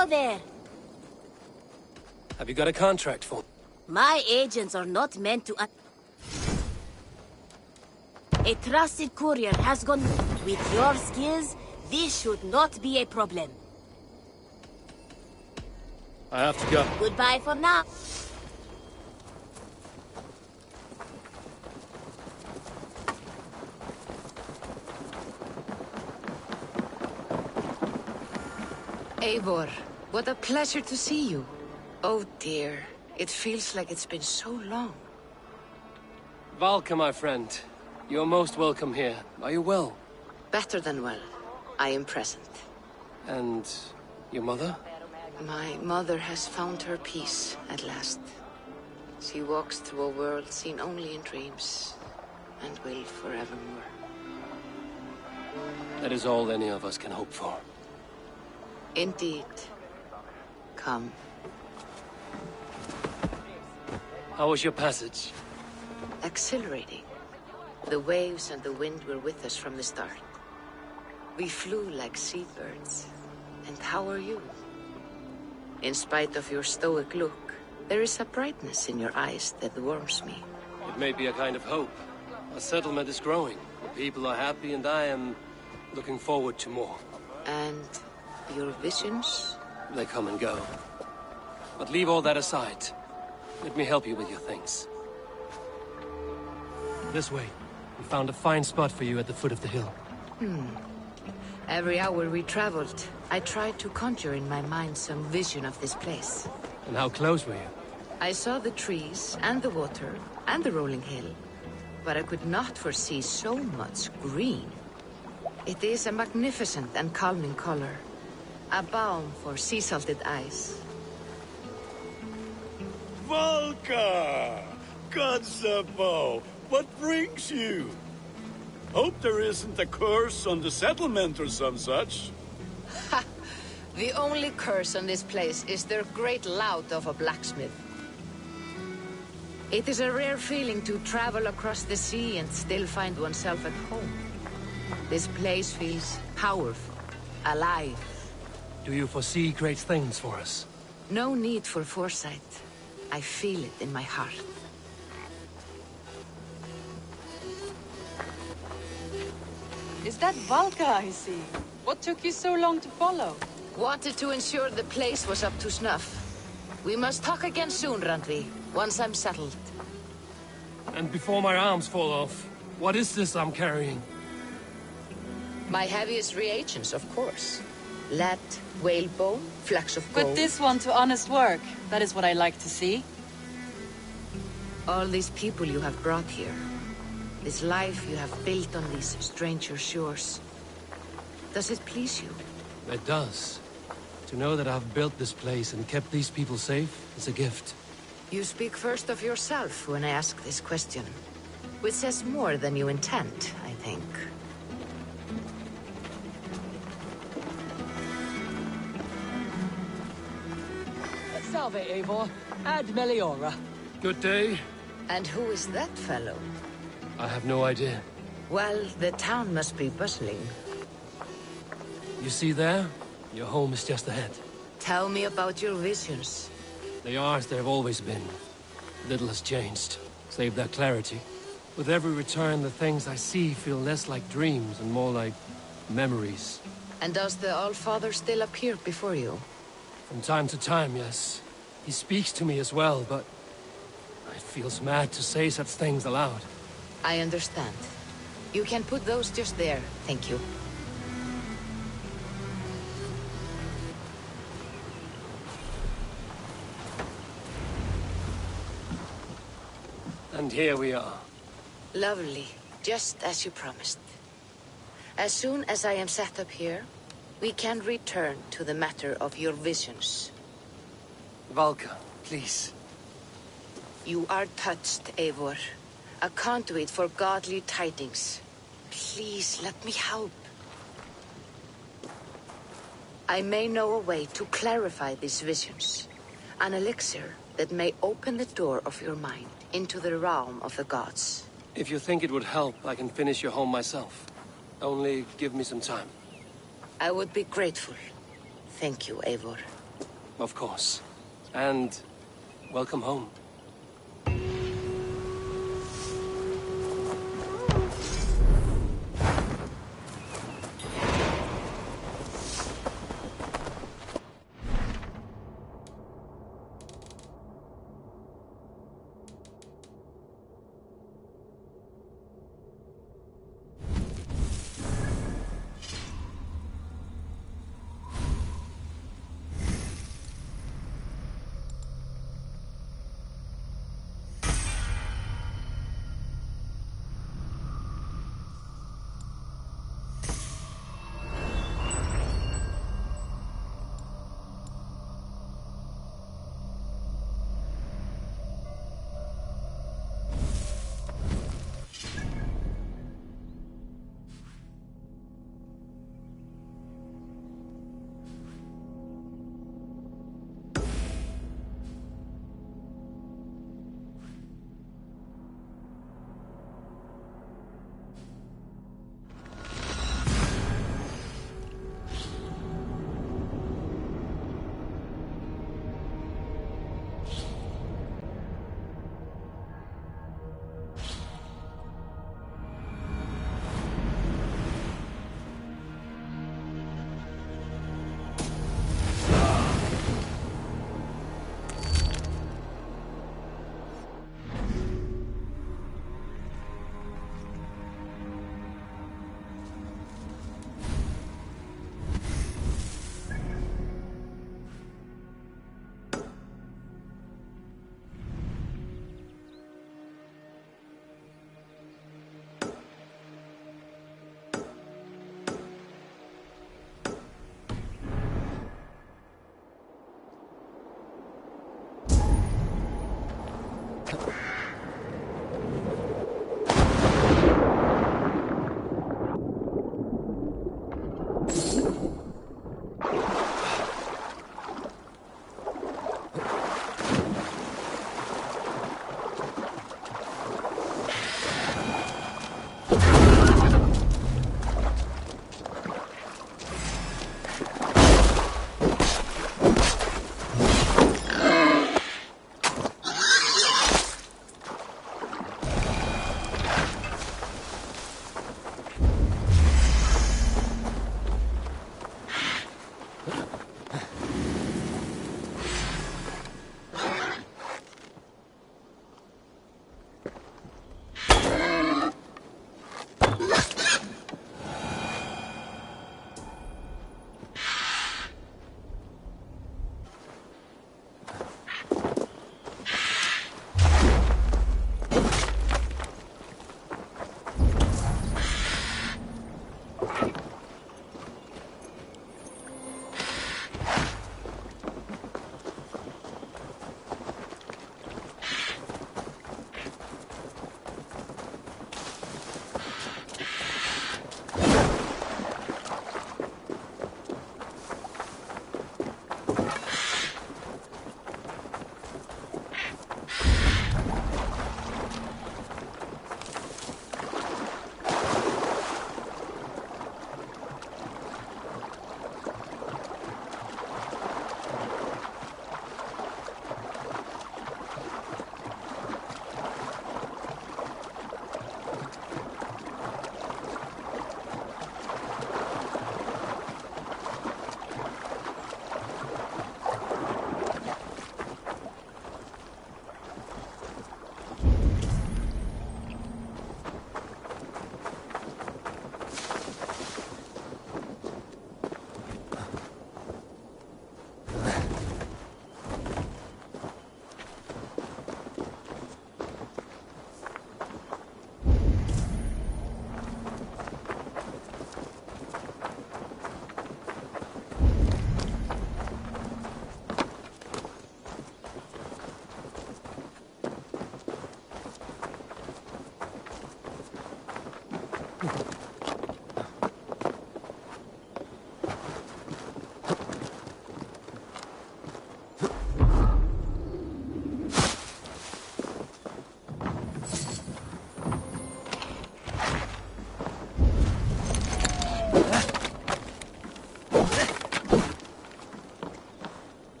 Hello there. Have you got a contract for? My agents are not meant to... A trusted courier has gone... With your skills, this should not be a problem. I have to go. Goodbye for now. Eivor, what a pleasure to see you. Oh dear, it feels like it's been so long. Valka, my friend. You're most welcome here. Are you well? Better than well. I am present. And your mother? My mother has found her peace at last. She walks through a world seen only in dreams, and will forevermore. That is all any of us can hope for. Indeed. Come. How was your passage? Exhilarating. The waves and the wind were with us from the start. We flew like seabirds. And how are you? In spite of your stoic look, there is a brightness in your eyes that warms me. It may be a kind of hope. Our settlement is growing. The people are happy and I am looking forward to more. And your visions? They come and go. But leave all that aside. Let me help you with your things. This way. We found a fine spot for you at the foot of the hill. Every hour we traveled, I tried to conjure in my mind some vision of this place. And how close were you? I saw the trees, and the water, and the rolling hill. But I could not foresee so much green. It is a magnificent and calming color. A balm for sea-salted eyes. Valka! Kotzabo! What brings you? Hope there isn't a curse on the settlement or some such. Ha! The only curse on this place is their great lout of a blacksmith. It is a rare feeling to travel across the sea and still find oneself at home. This place feels powerful, alive. Do you foresee great things for us? No need for foresight. I feel it in my heart. Is that Valka I see? What took you so long to follow? Wanted to ensure the place was up to snuff. We must talk again soon, Randvi, once I'm settled. And before my arms fall off, what is this I'm carrying? My heaviest reagents, of course. Lead, whalebone, flecks of gold. Put this one to honest work. That is what I like to see. All these people you have brought here. This life you have built on these stranger shores. Does it please you? It does. To know that I've built this place and kept these people safe is a gift. You speak first of yourself when I ask this question. Which says more than you intend, I think. Salve, Eivor. Ad Meliora. Good day. And who is that fellow? I have no idea. Well, the town must be bustling. You see there? Your home is just ahead. Tell me about your visions. They are as they've always been. Little has changed, save their clarity. With every return, the things I see feel less like dreams and more like memories. And does the Allfather still appear before you? From time to time, yes. He speaks to me as well, but it feels mad to say such things aloud. I understand. You can put those just there, thank you. And here we are. Lovely, just as you promised. As soon as I am set up here, we can return to the matter of your visions. Valka, please. You are touched, Eivor. A conduit for godly tidings. Please, let me help. I may know a way to clarify these visions. An elixir that may open the door of your mind into the realm of the gods. If you think it would help, I can finish your home myself. Only give me some time. I would be grateful. Thank you, Eivor. Of course. And welcome home.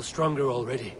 feel stronger already.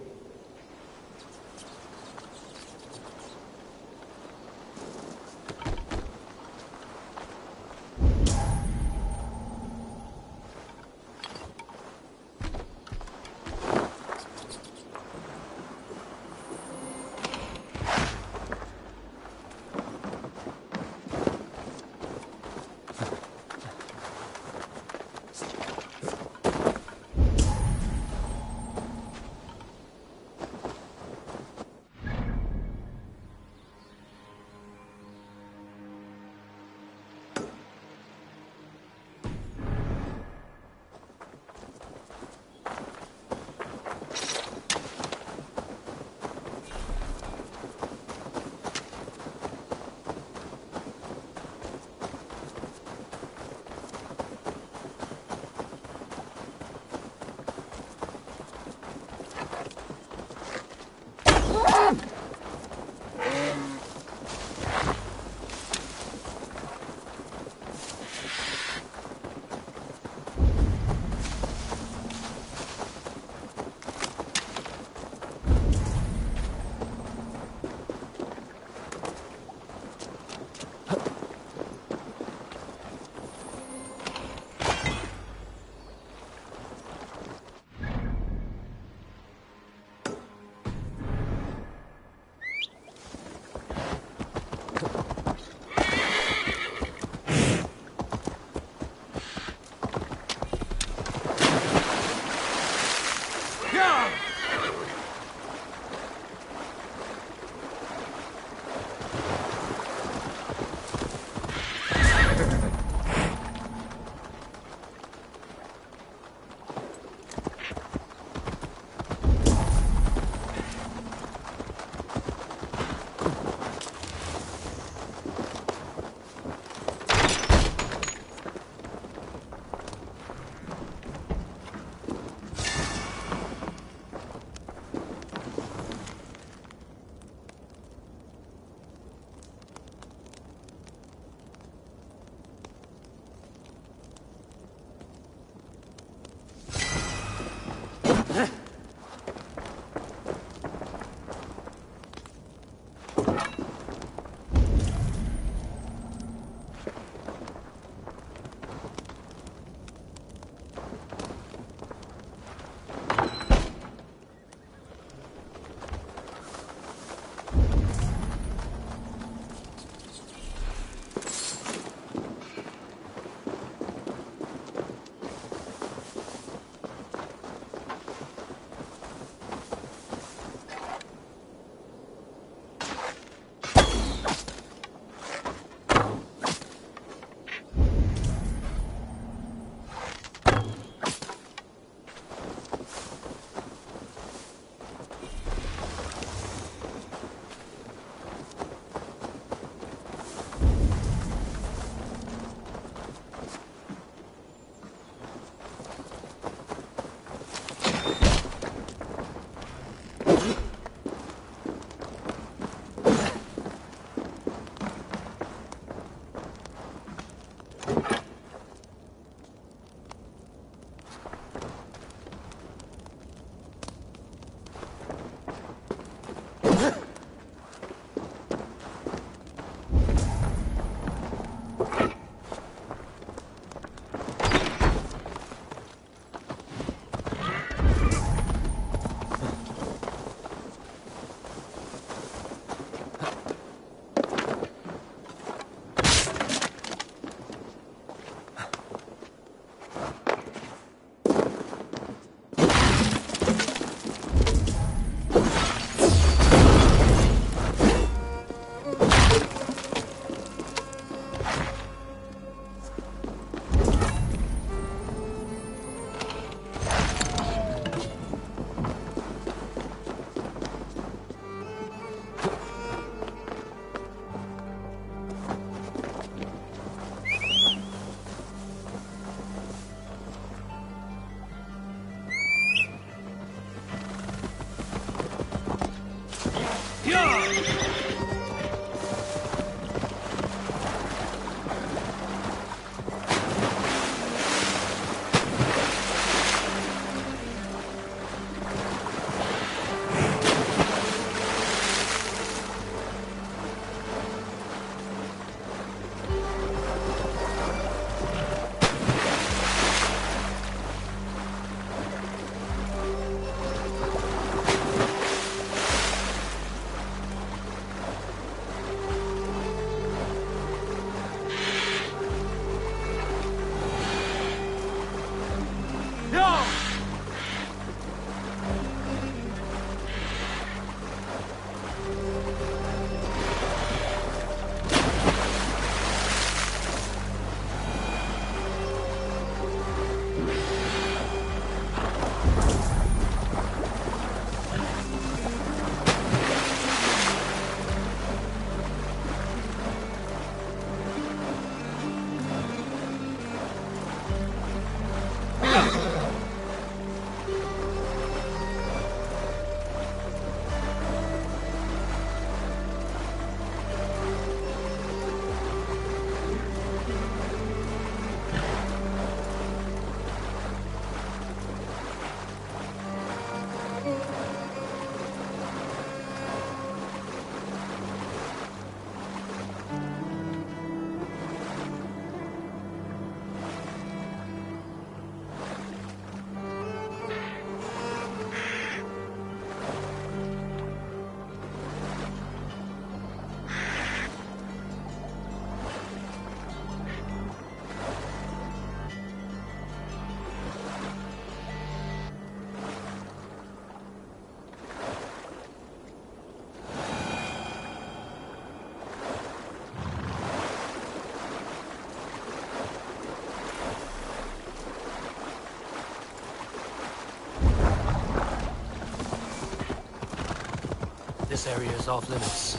this area is off limits.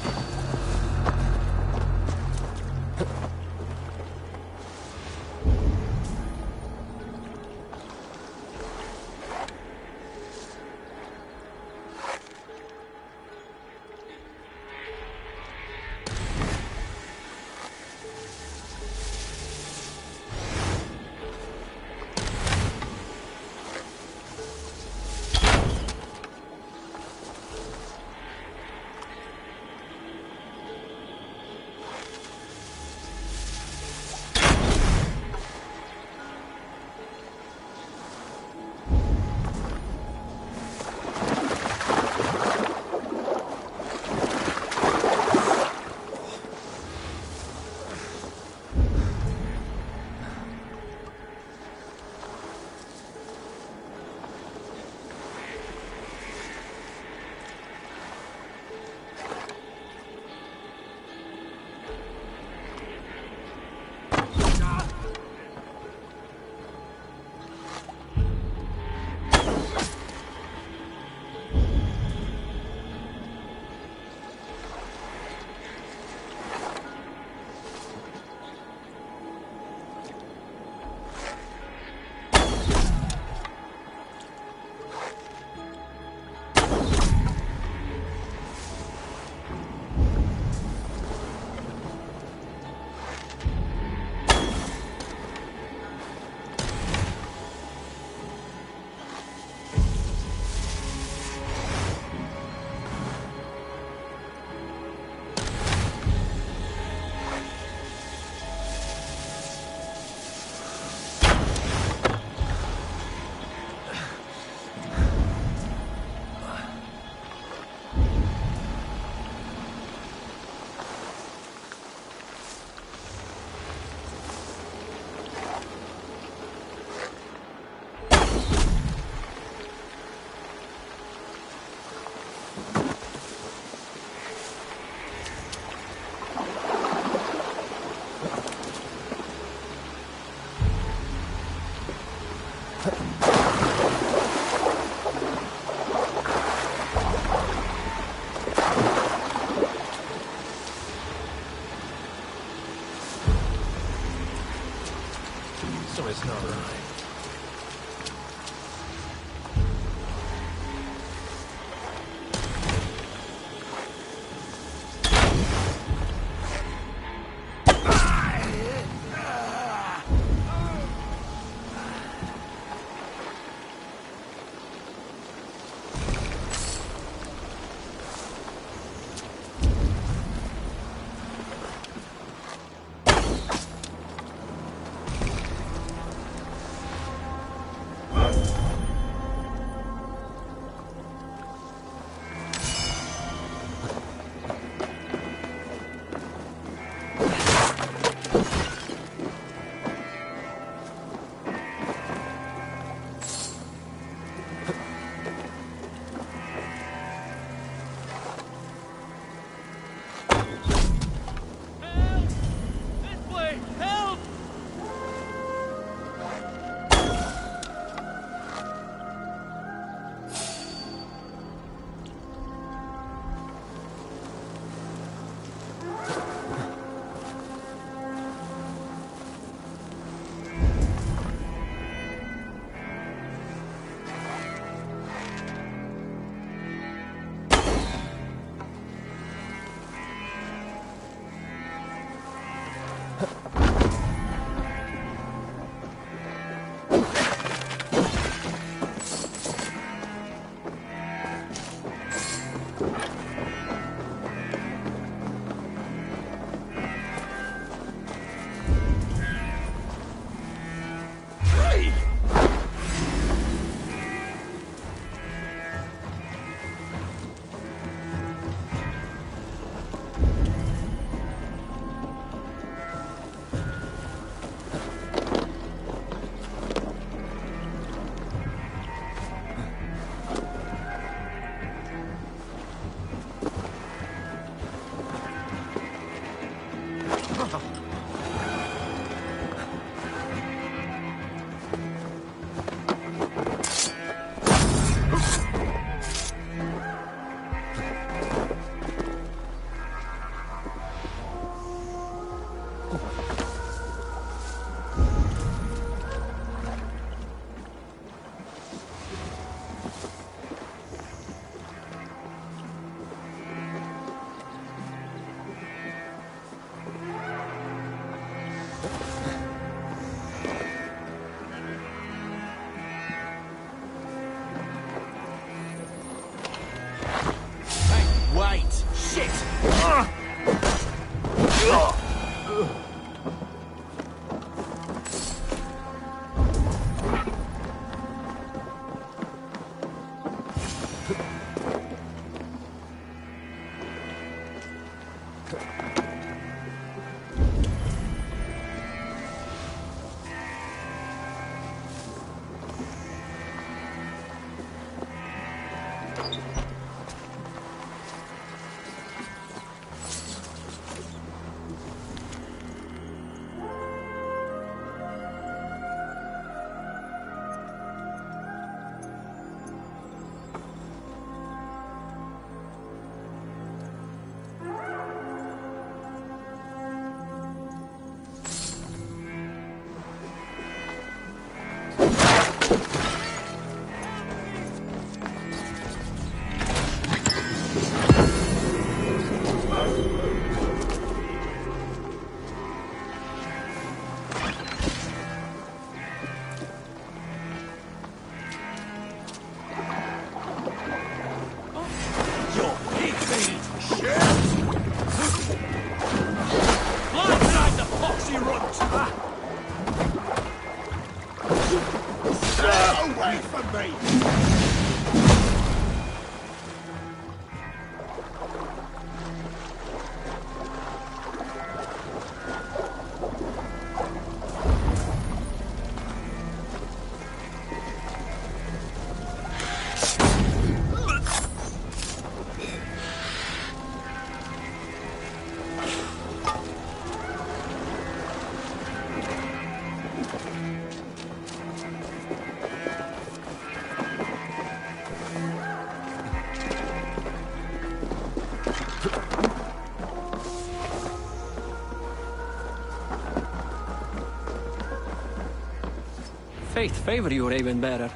So it's not right. Fate favor you, Raven Bearer.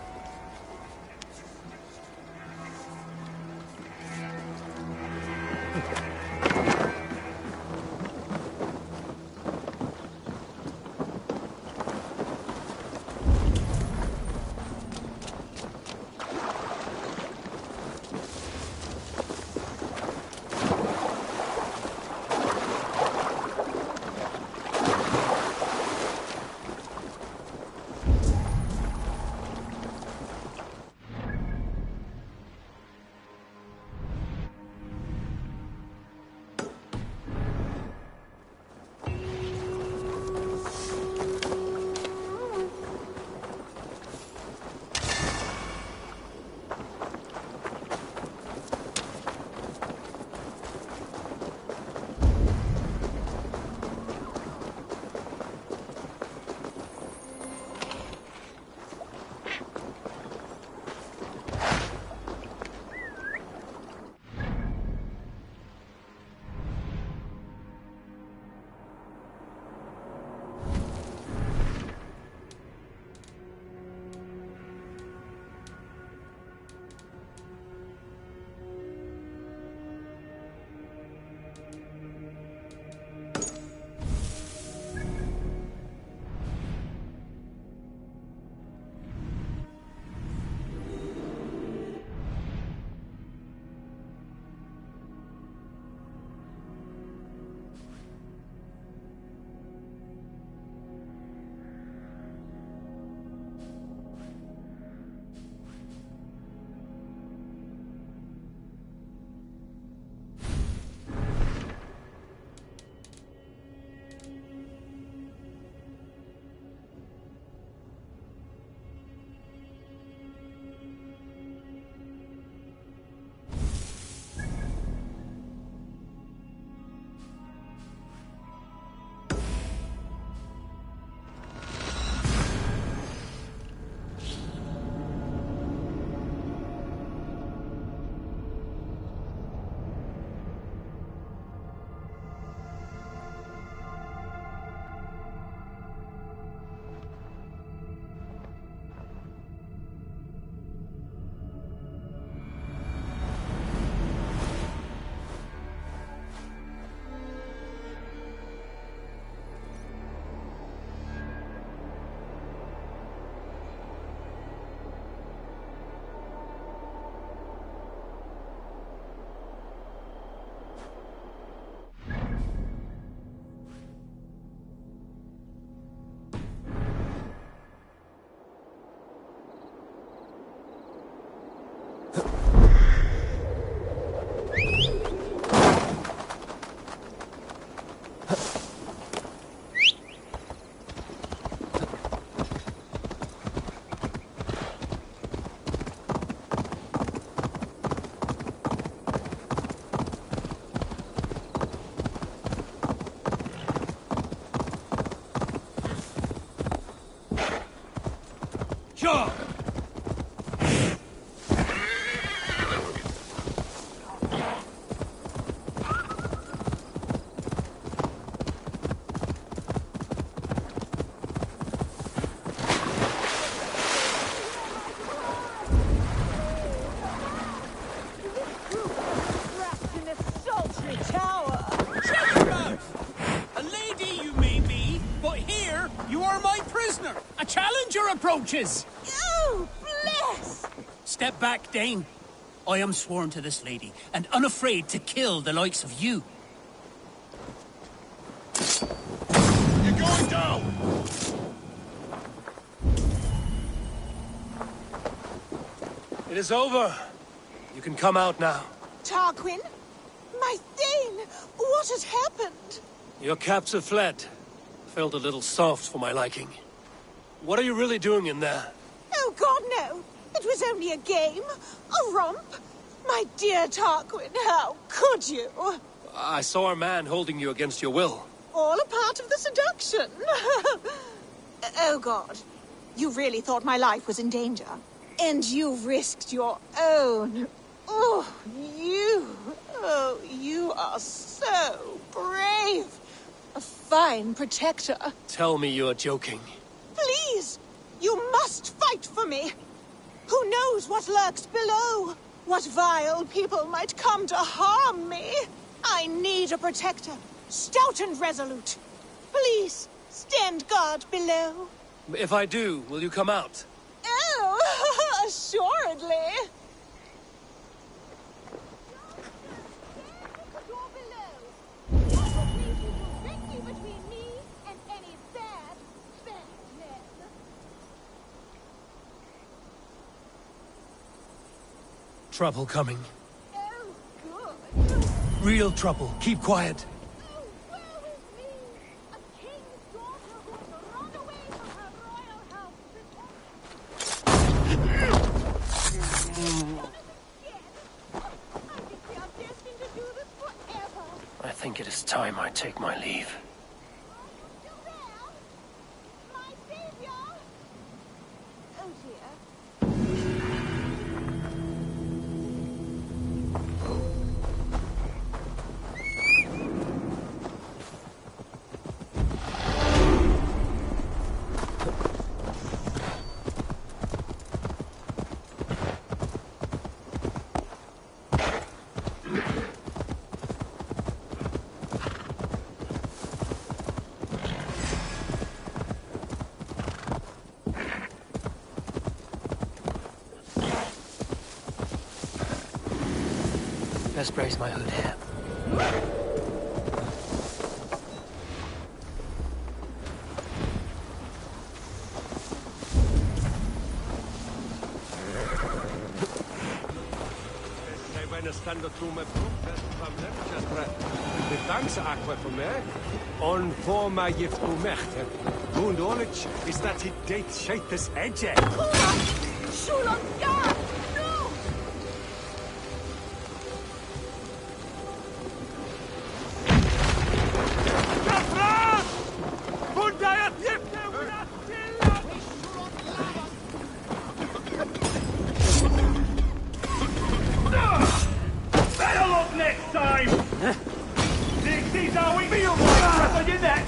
soldiers! Oh, bless! Step back, Dane. I am sworn to this lady, and unafraid to kill the likes of you. You're going down! It is over. You can come out now. Tarquin? My Thane! What has happened? Your captor fled. Felt a little soft for my liking. What are you really doing in there? Oh, God, no. It was only a game. A romp. My dear Tarquin, how could you? I saw a man holding you against your will. All a part of the seduction. Oh, God. You really thought my life was in danger. And you risked your own. Oh, you are so brave. A fine protector. Tell me you're joking. Please, you must fight for me. Who knows what lurks below? What vile people might come to harm me? I need a protector, stout and resolute. Please, stand guard below. If I do, will you come out? Oh, assuredly. Trouble coming. Oh, good. Real trouble. Keep quiet. Oh, woe is me! A king's daughter who has run away from her royal house. I think we are destined to do this forever. I think it is time I take my leave. You there? My savior! Oh dear. Best brace my hood here. Stando tu me de dankse aqua for me on for my gift to mechte. Good knowledge is that he date shape this edge. Shulon, ja! No! Better luck next time! These how we feel right on your neck!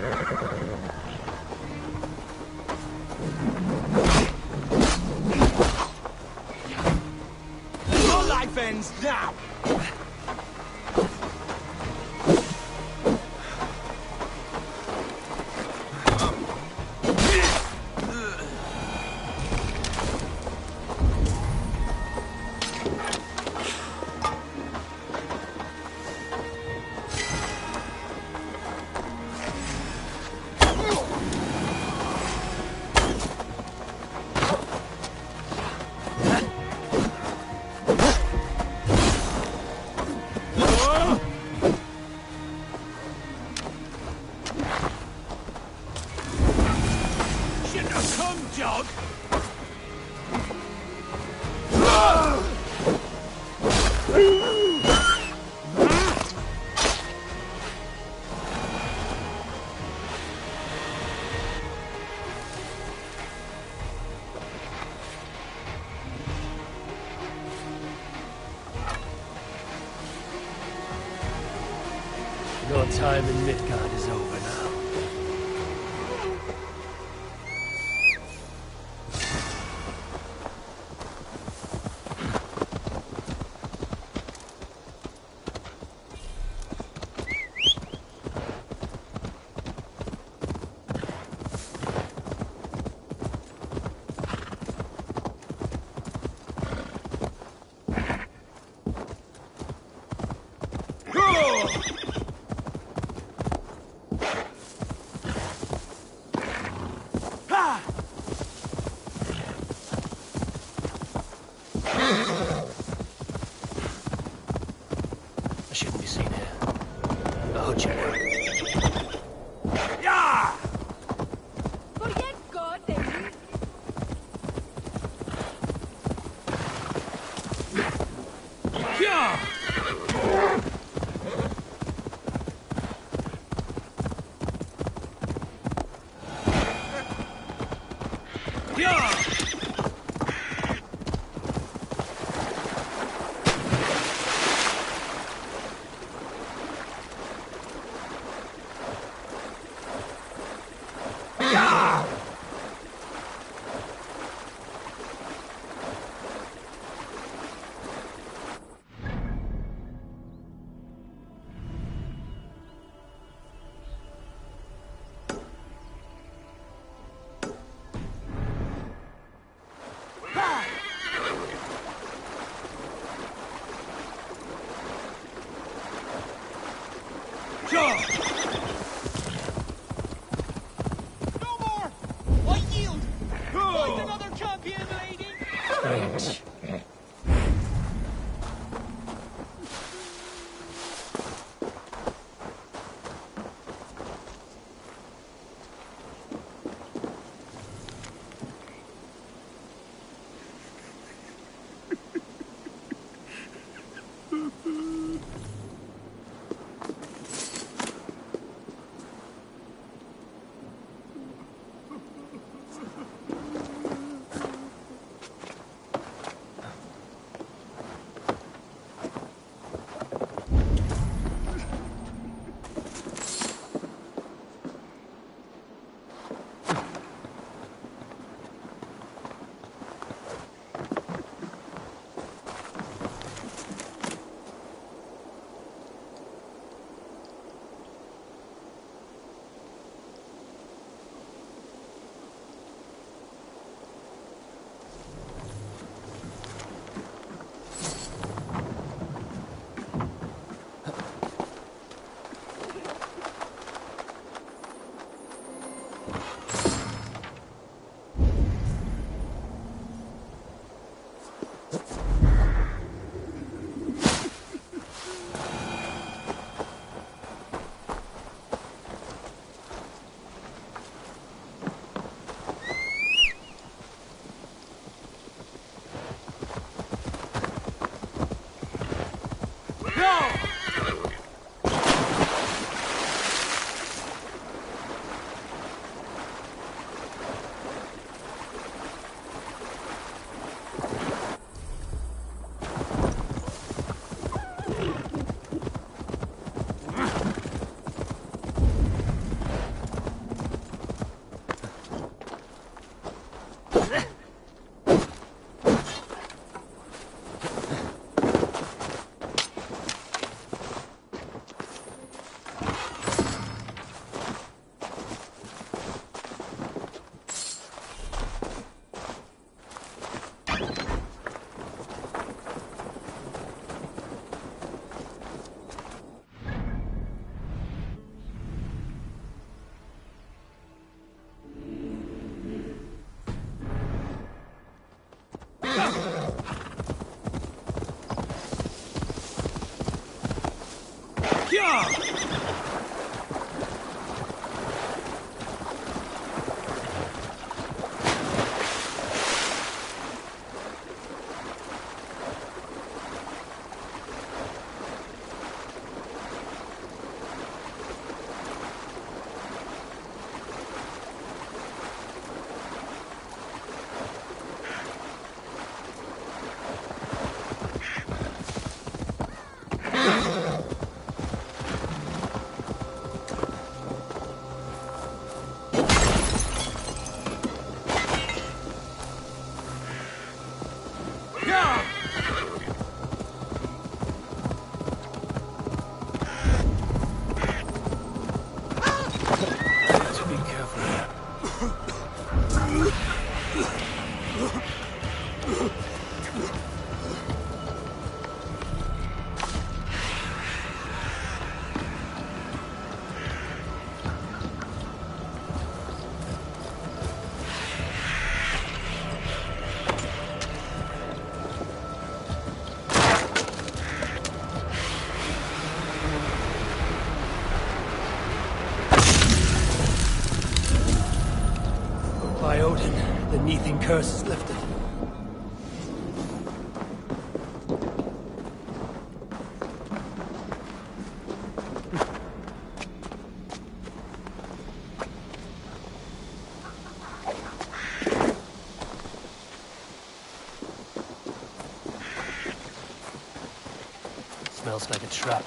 Your life ends now! Your time in Midgard is over now. I shouldn't be seen here. Oh, check. Yeah! Forget God, David. Yeah! Yeah! No more! I yield! Find another champion, lady! Strange. By Odin, the Neething curse is lifted. Smells like a trap.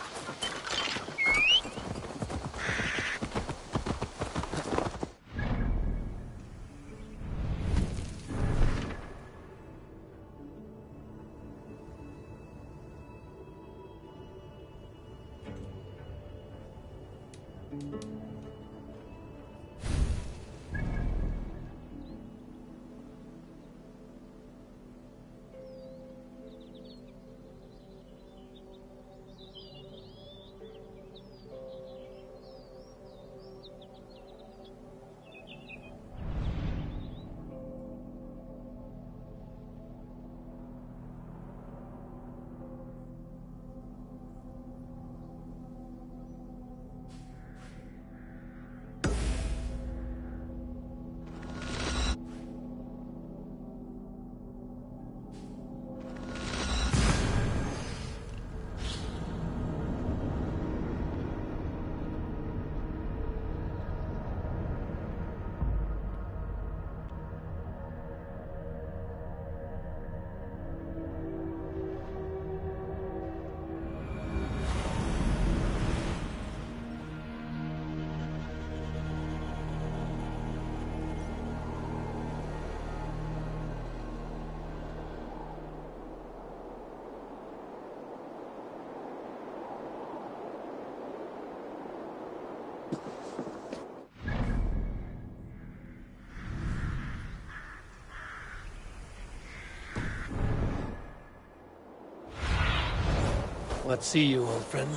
What see you, old friend?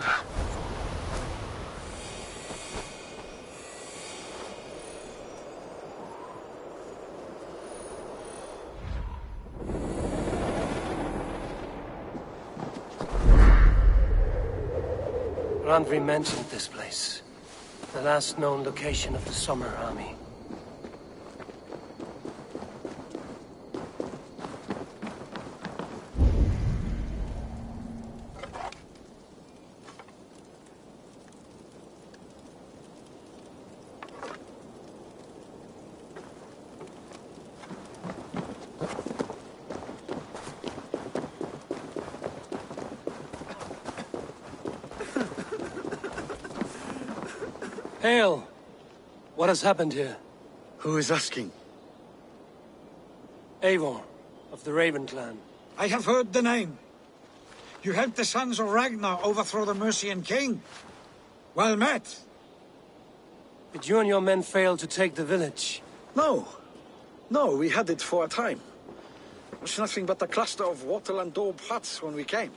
Randvi mentioned this place. The last known location of the Summer Army. Hail! What has happened here? Who is asking? Eivor, of the Raven clan. I have heard the name. You helped the sons of Ragnar overthrow the Mercian king. Well met. Did you and your men fail to take the village? No. No, we had it for a time. It was nothing but a cluster of wattle and daub huts when we came.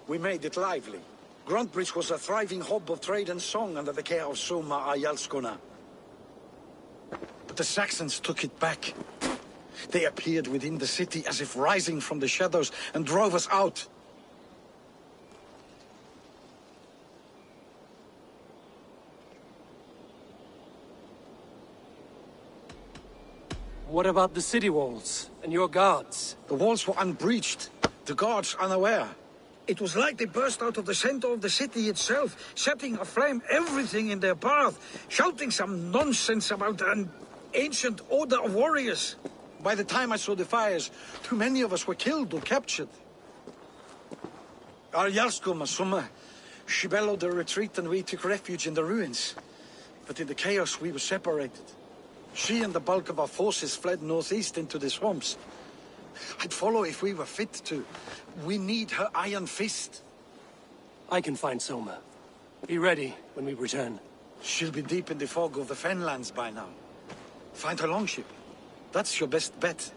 We made it lively. Gruntbridge was a thriving hub of trade and song under the care of Soma Ayalskona. But the Saxons took it back. They appeared within the city as if rising from the shadows and drove us out. What about the city walls and your guards? The walls were unbreached, the guards unaware. It was like they burst out of the center of the city itself, setting aflame everything in their path, shouting some nonsense about an ancient order of warriors. By the time I saw the fires, too many of us were killed or captured. Our Jarlskoma, Summa, she bellowed a retreat and we took refuge in the ruins. But in the chaos we were separated. She and the bulk of our forces fled northeast into the swamps. I'd follow if we were fit to. We need her iron fist. I can find Soma. Be ready when we return. She'll be deep in the fog of the Fenlands by now. Find her longship. That's your best bet.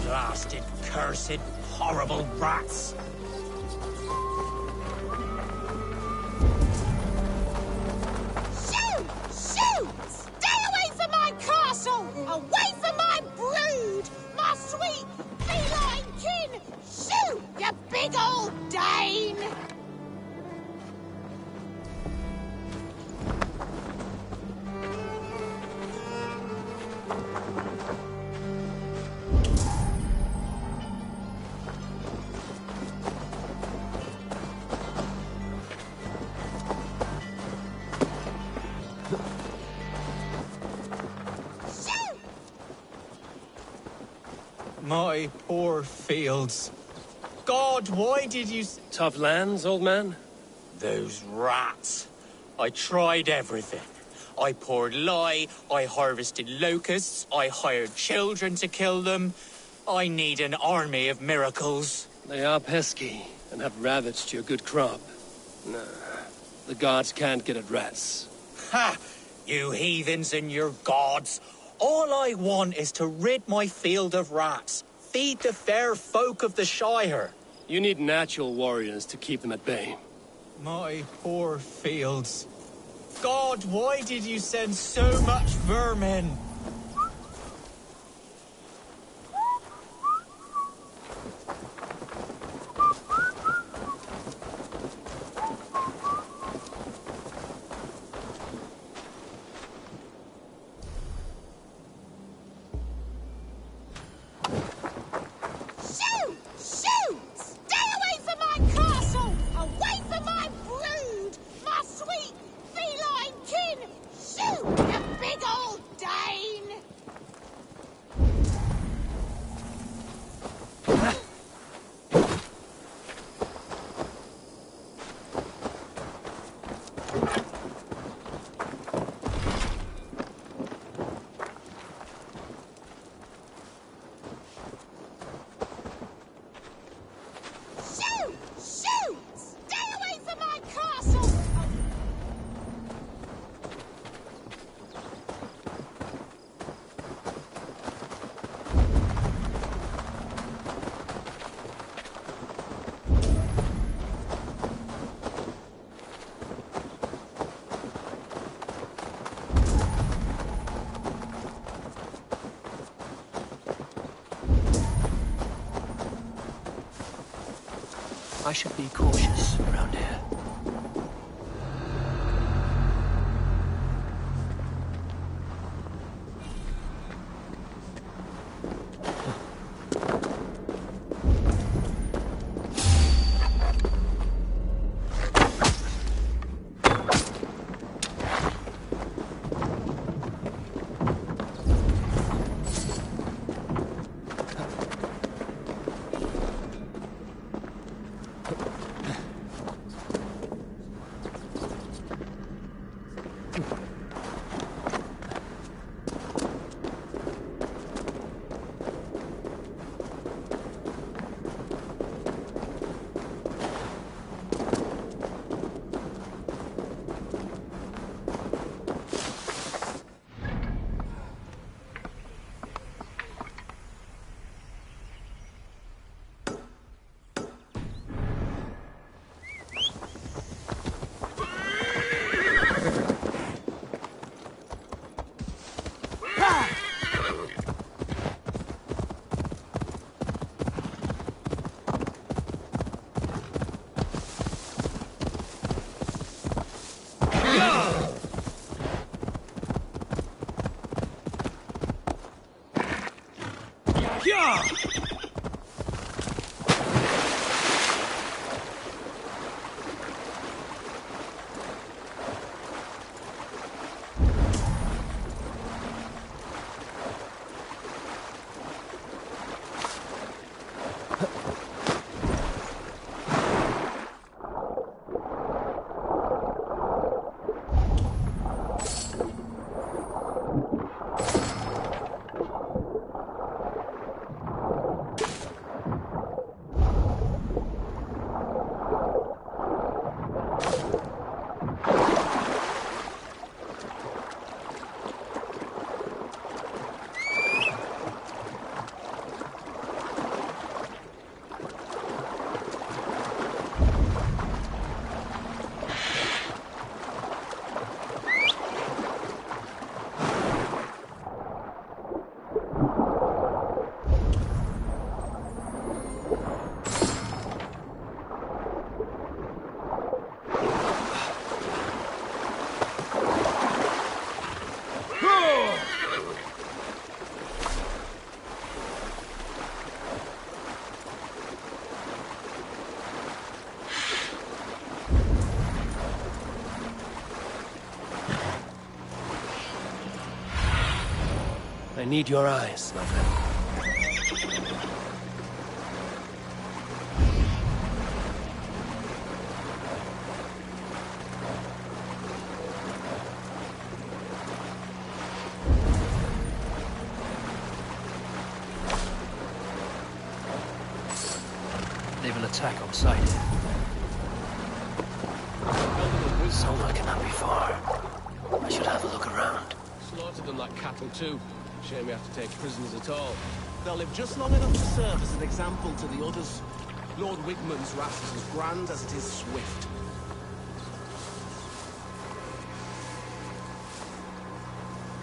Blasted, cursed, horrible rats! Shoot! Shoot! Stay away from my castle! Away from my brood! My sweet feline kin! Shoot, you big old Dane! My poor fields. God, why did you... Tough lands, old man? Those rats. I tried everything. I poured lye, I harvested locusts, I hired children to kill them. I need an army of miracles. They are pesky and have ravaged your good crop. Nah, the gods can't get at rats. Ha! You heathens and your gods. All I want is to rid my field of rats. Feed the fair folk of the Shire. You need natural warriors to keep them at bay. My poor fields. God, why did you send so much vermin? I should be cautious around here. I need your eyes, my friend. They will attack on sight. Somewhere cannot be far. I should have a look around. Slaughtered them like cattle too. Shame we have to take prisoners at all. They'll live just long enough to serve as an example to the others. Lord Wigman's wrath is as grand as it is swift.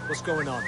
What's going on?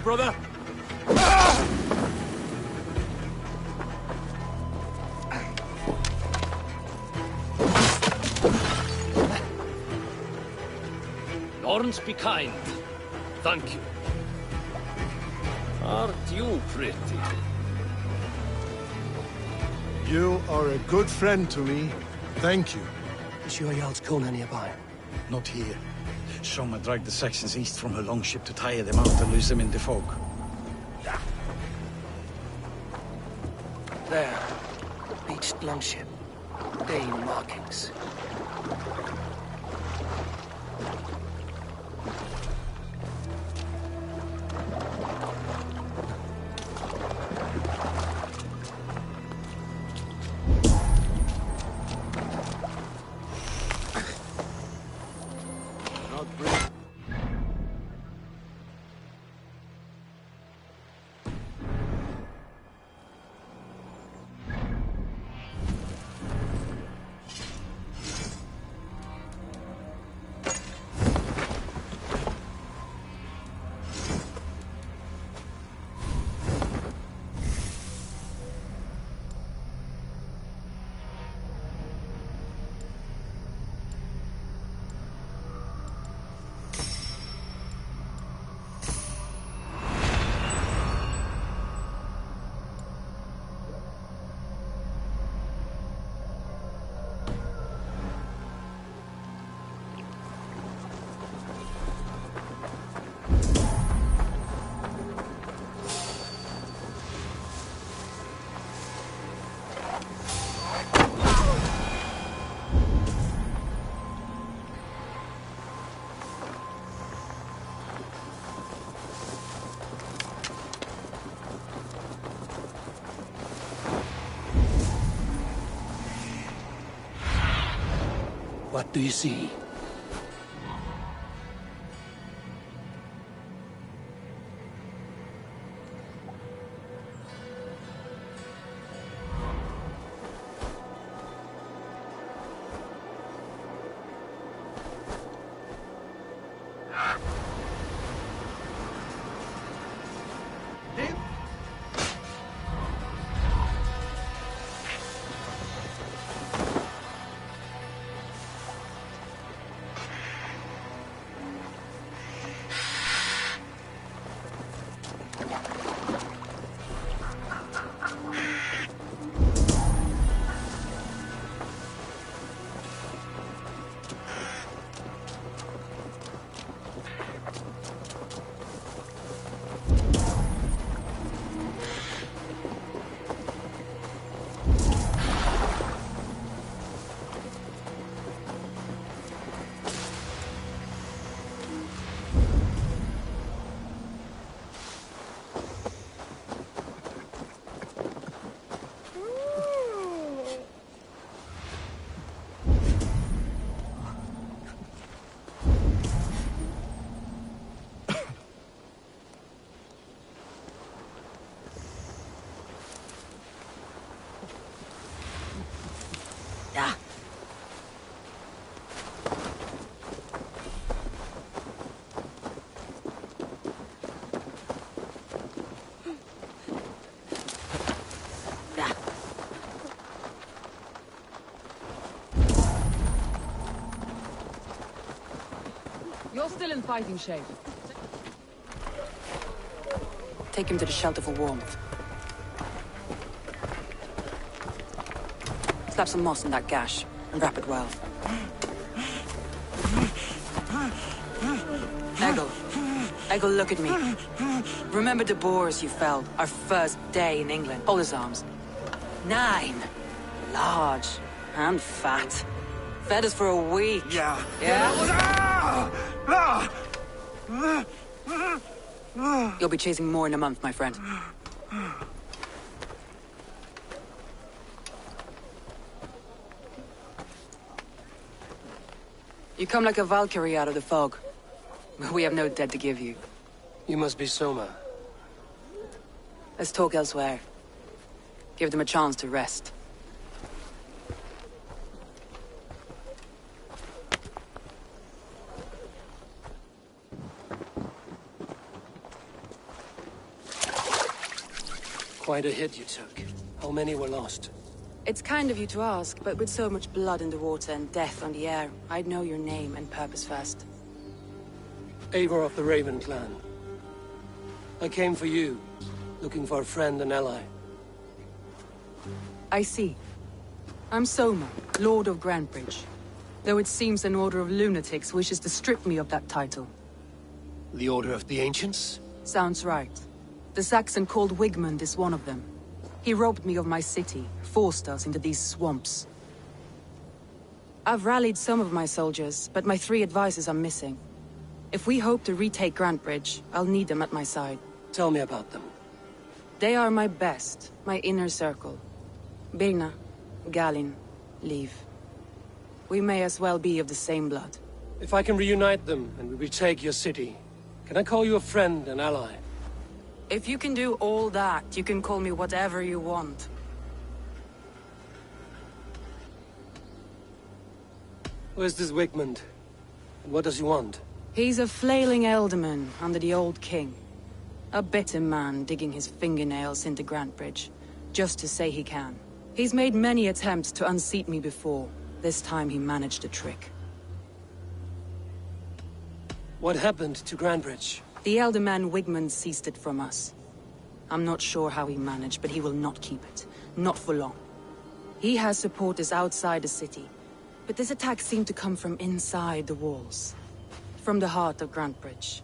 Brother! Lawrence, be kind. Thank you. Aren't you pretty? You are a good friend to me. Thank you. Is your Jarl's Conan nearby? Not here. Soma dragged the Saxons east from her longship to tire them out and lose them in the fog. There. Beached longship. Dane markings. What do you see? You're still in fighting shape. Take him to the shelter for warmth. Slap some moss in that gash and wrap it well. Eggle, look at me. Remember the boars you felled our first day in England? Hold his arms. 9. Large and fat. Fed us for a week. Yeah. Yeah? You'll be chasing more in a month, my friend. You come like a Valkyrie out of the fog. We have no dead to give you. You must be Soma. Let's talk elsewhere. Give them a chance to rest. Quite a hit you took. How many were lost? It's kind of you to ask, but with so much blood in the water and death on the air, I'd know your name and purpose first. Eivor of the Raven clan. I came for you, looking for a friend and ally. I see. I'm Soma, Lord of Grandbridge. Though it seems an order of lunatics wishes to strip me of that title. The Order of the Ancients? Sounds right. The Saxon called Wigmund is one of them. He robbed me of my city, forced us into these swamps. I've rallied some of my soldiers, but my 3 advisors are missing. If we hope to retake Grantebridge, I'll need them at my side. Tell me about them. They are my best, my inner circle. Birna, Galin, Liv. We may as well be of the same blood. If I can reunite them and we retake your city, can I call you a friend and ally? If you can do all that, you can call me whatever you want. Where's this Wigmund? And what does he want? He's a flailing elderman under the old king. A bitter man digging his fingernails into Grantebridge, just to say he can. He's made many attempts to unseat me before. This time he managed a trick. What happened to Grantebridge? The elder man Wigmund seized it from us. I'm not sure how he managed, but he will not keep it. Not for long. He has supporters outside the city, but this attack seemed to come from inside the walls. From the heart of Grantebridge.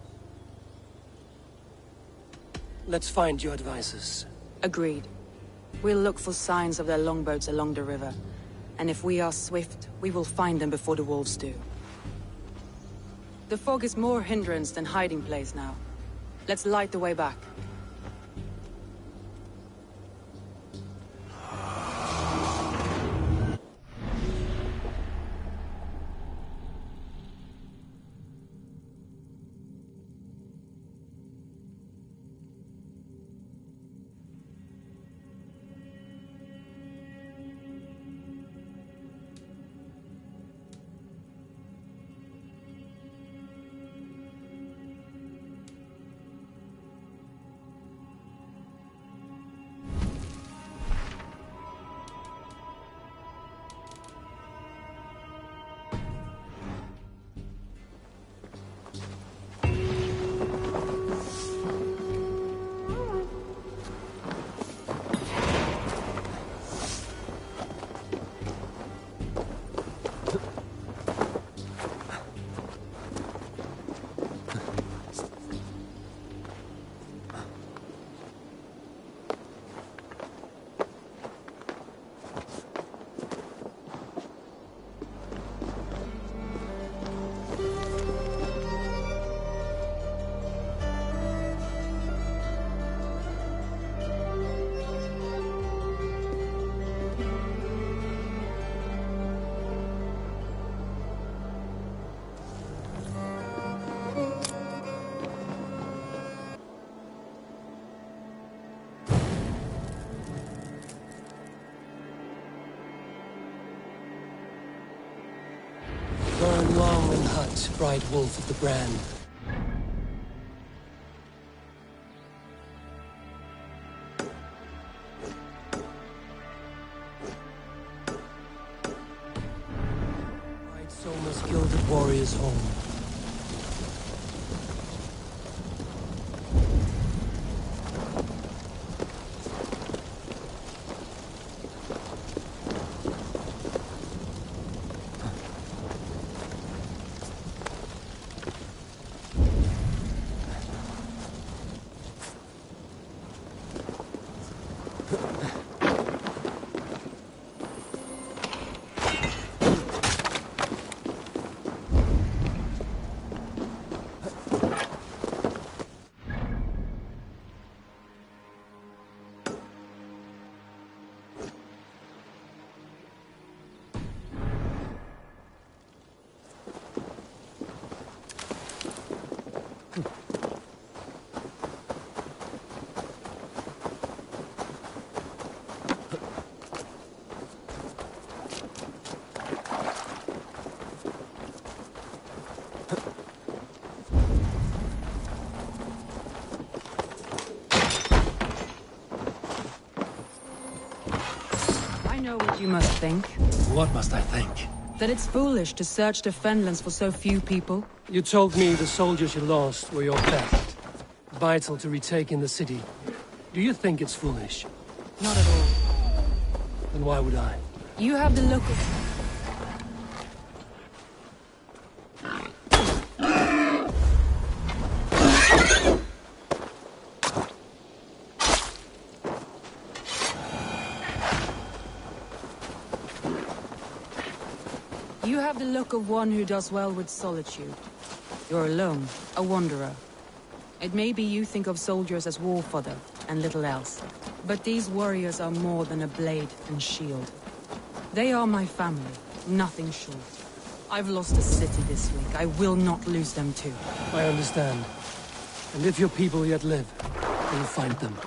Let's find your advisors. Agreed. We'll look for signs of their longboats along the river. And if we are swift, we will find them before the wolves do. The fog is more hindrance than hiding place now. Let's light the way back. Burn long and hot, bright wolf of the brand. Bright Soma's gilded warrior's home. You must think. What must I think? That it's foolish to search the Fenlands for so few people. You told me the soldiers you lost were your best. Vital to retaking the city. Do you think it's foolish? Not at all. Then why would I? You have the look of... have the look of one who does well with solitude. You're alone, a wanderer. It may be you think of soldiers as war fodder and little else, but these warriors are more than a blade and shield. They are my family, nothing short. I've lost a city this week. I will not lose them too. I understand. And if your people yet live, we'll find them.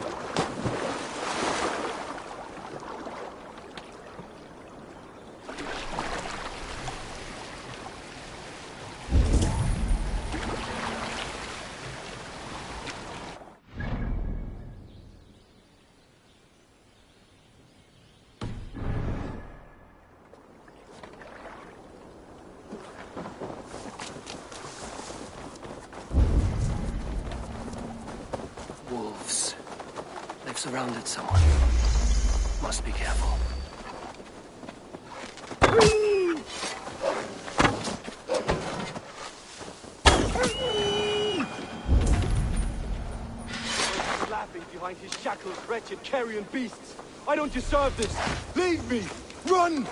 Wolves. They've surrounded someone. Must be careful. Laughing behind his shackles, wretched carrion beasts. I don't deserve this. Leave me. Run!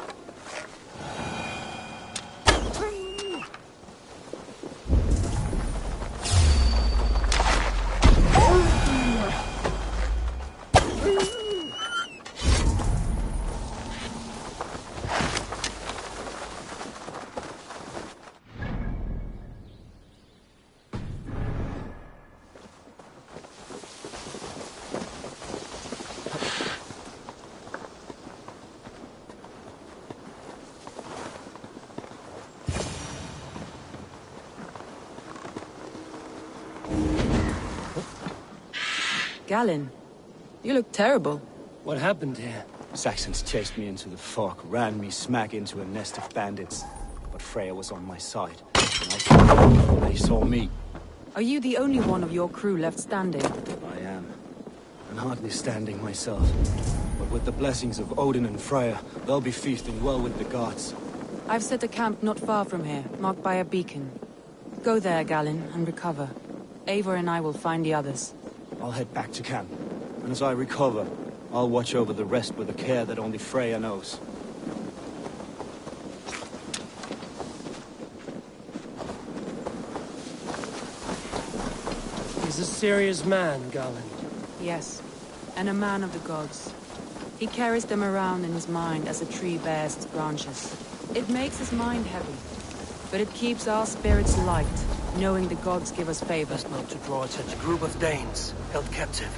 Galen, you look terrible. What happened here? Saxons chased me into the fog, ran me smack into a nest of bandits. But Freya was on my side, and they saw me. Are you the only one of your crew left standing? I am. And hardly standing myself. But with the blessings of Odin and Freya, they'll be feasting well with the gods. I've set a camp not far from here, marked by a beacon. Go there, Galen, and recover. Eivor and I will find the others. I'll head back to camp, and as I recover, I'll watch over the rest with a care that only Freya knows. He's a serious man, Galen. Yes, and a man of the gods. He carries them around in his mind as a tree bears its branches. It makes his mind heavy, but it keeps our spirits light, knowing the gods give us favor. Best not to draw such a group of Danes held captive.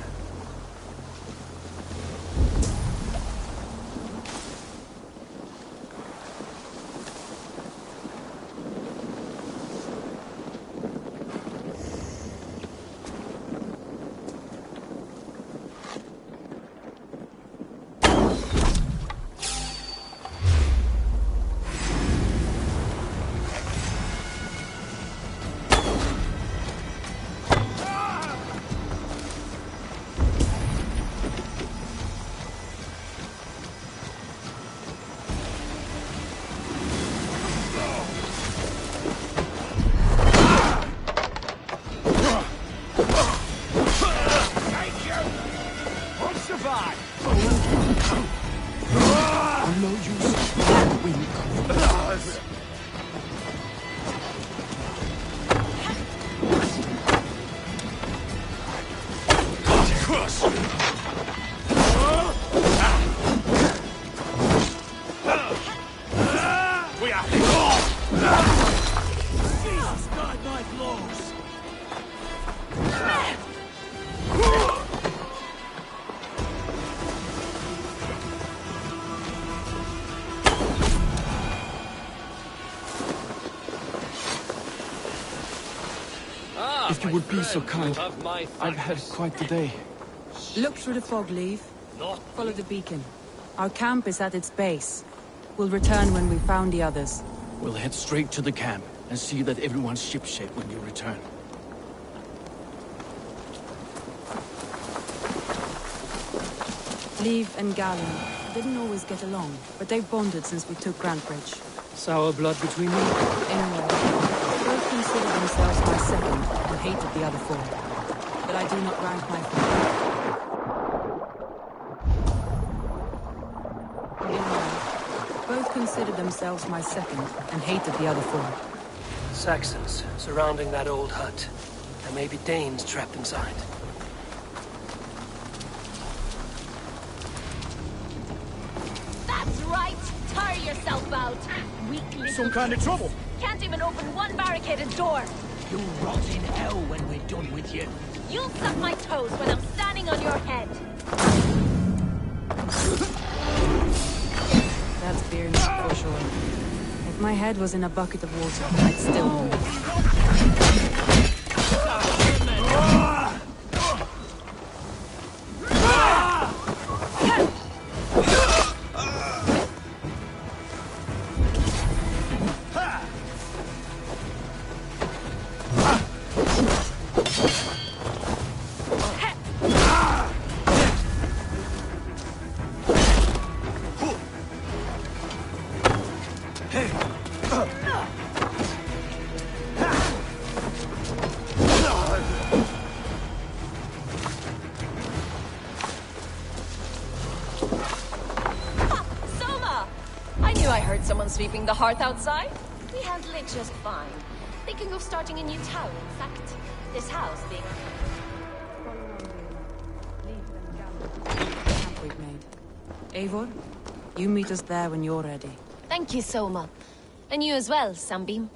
If you would be so kind, I've had quite the day. Look through the fog, Leave. Follow the beacon. Our camp is at its base. We'll return when we've found the others. We'll head straight to the camp and see that everyone's shipshape when you return. Leave and Galen didn't always get along, but they've bonded since we took Grantbridge. Sour blood between you? In a way. Both consider themselves my second and hated the other four. But I do not rank my friend. In a way. Both considered themselves my second and hated the other four. Saxons surrounding that old hut. There may be Danes trapped inside. That's right! Tire yourself out! Weak little... Some kind of trouble? Can't even open one barricaded door! You rot in hell when we're done with you. You'll suck my toes when I'm standing on your head! That's beer for sure. If my head was in a bucket of water, I'd still move. Sweeping the hearth outside? We handle it just fine. Thinking of starting a new town, in fact. This house being Camp we've made. Eivor, you meet us there when you're ready. Thank you, Soma. And you as well, Sunbeam.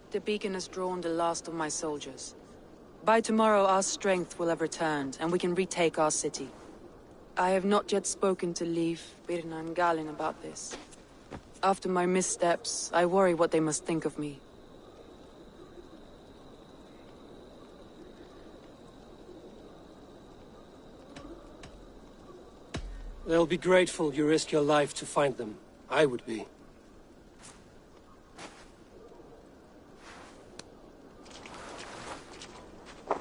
The beacon has drawn the last of my soldiers. By tomorrow our strength will have returned, and we can retake our city. I have not yet spoken to Leif, Birna and Galinn about this. After my missteps, I worry what they must think of me. They'll be grateful you risk your life to find them. I would be.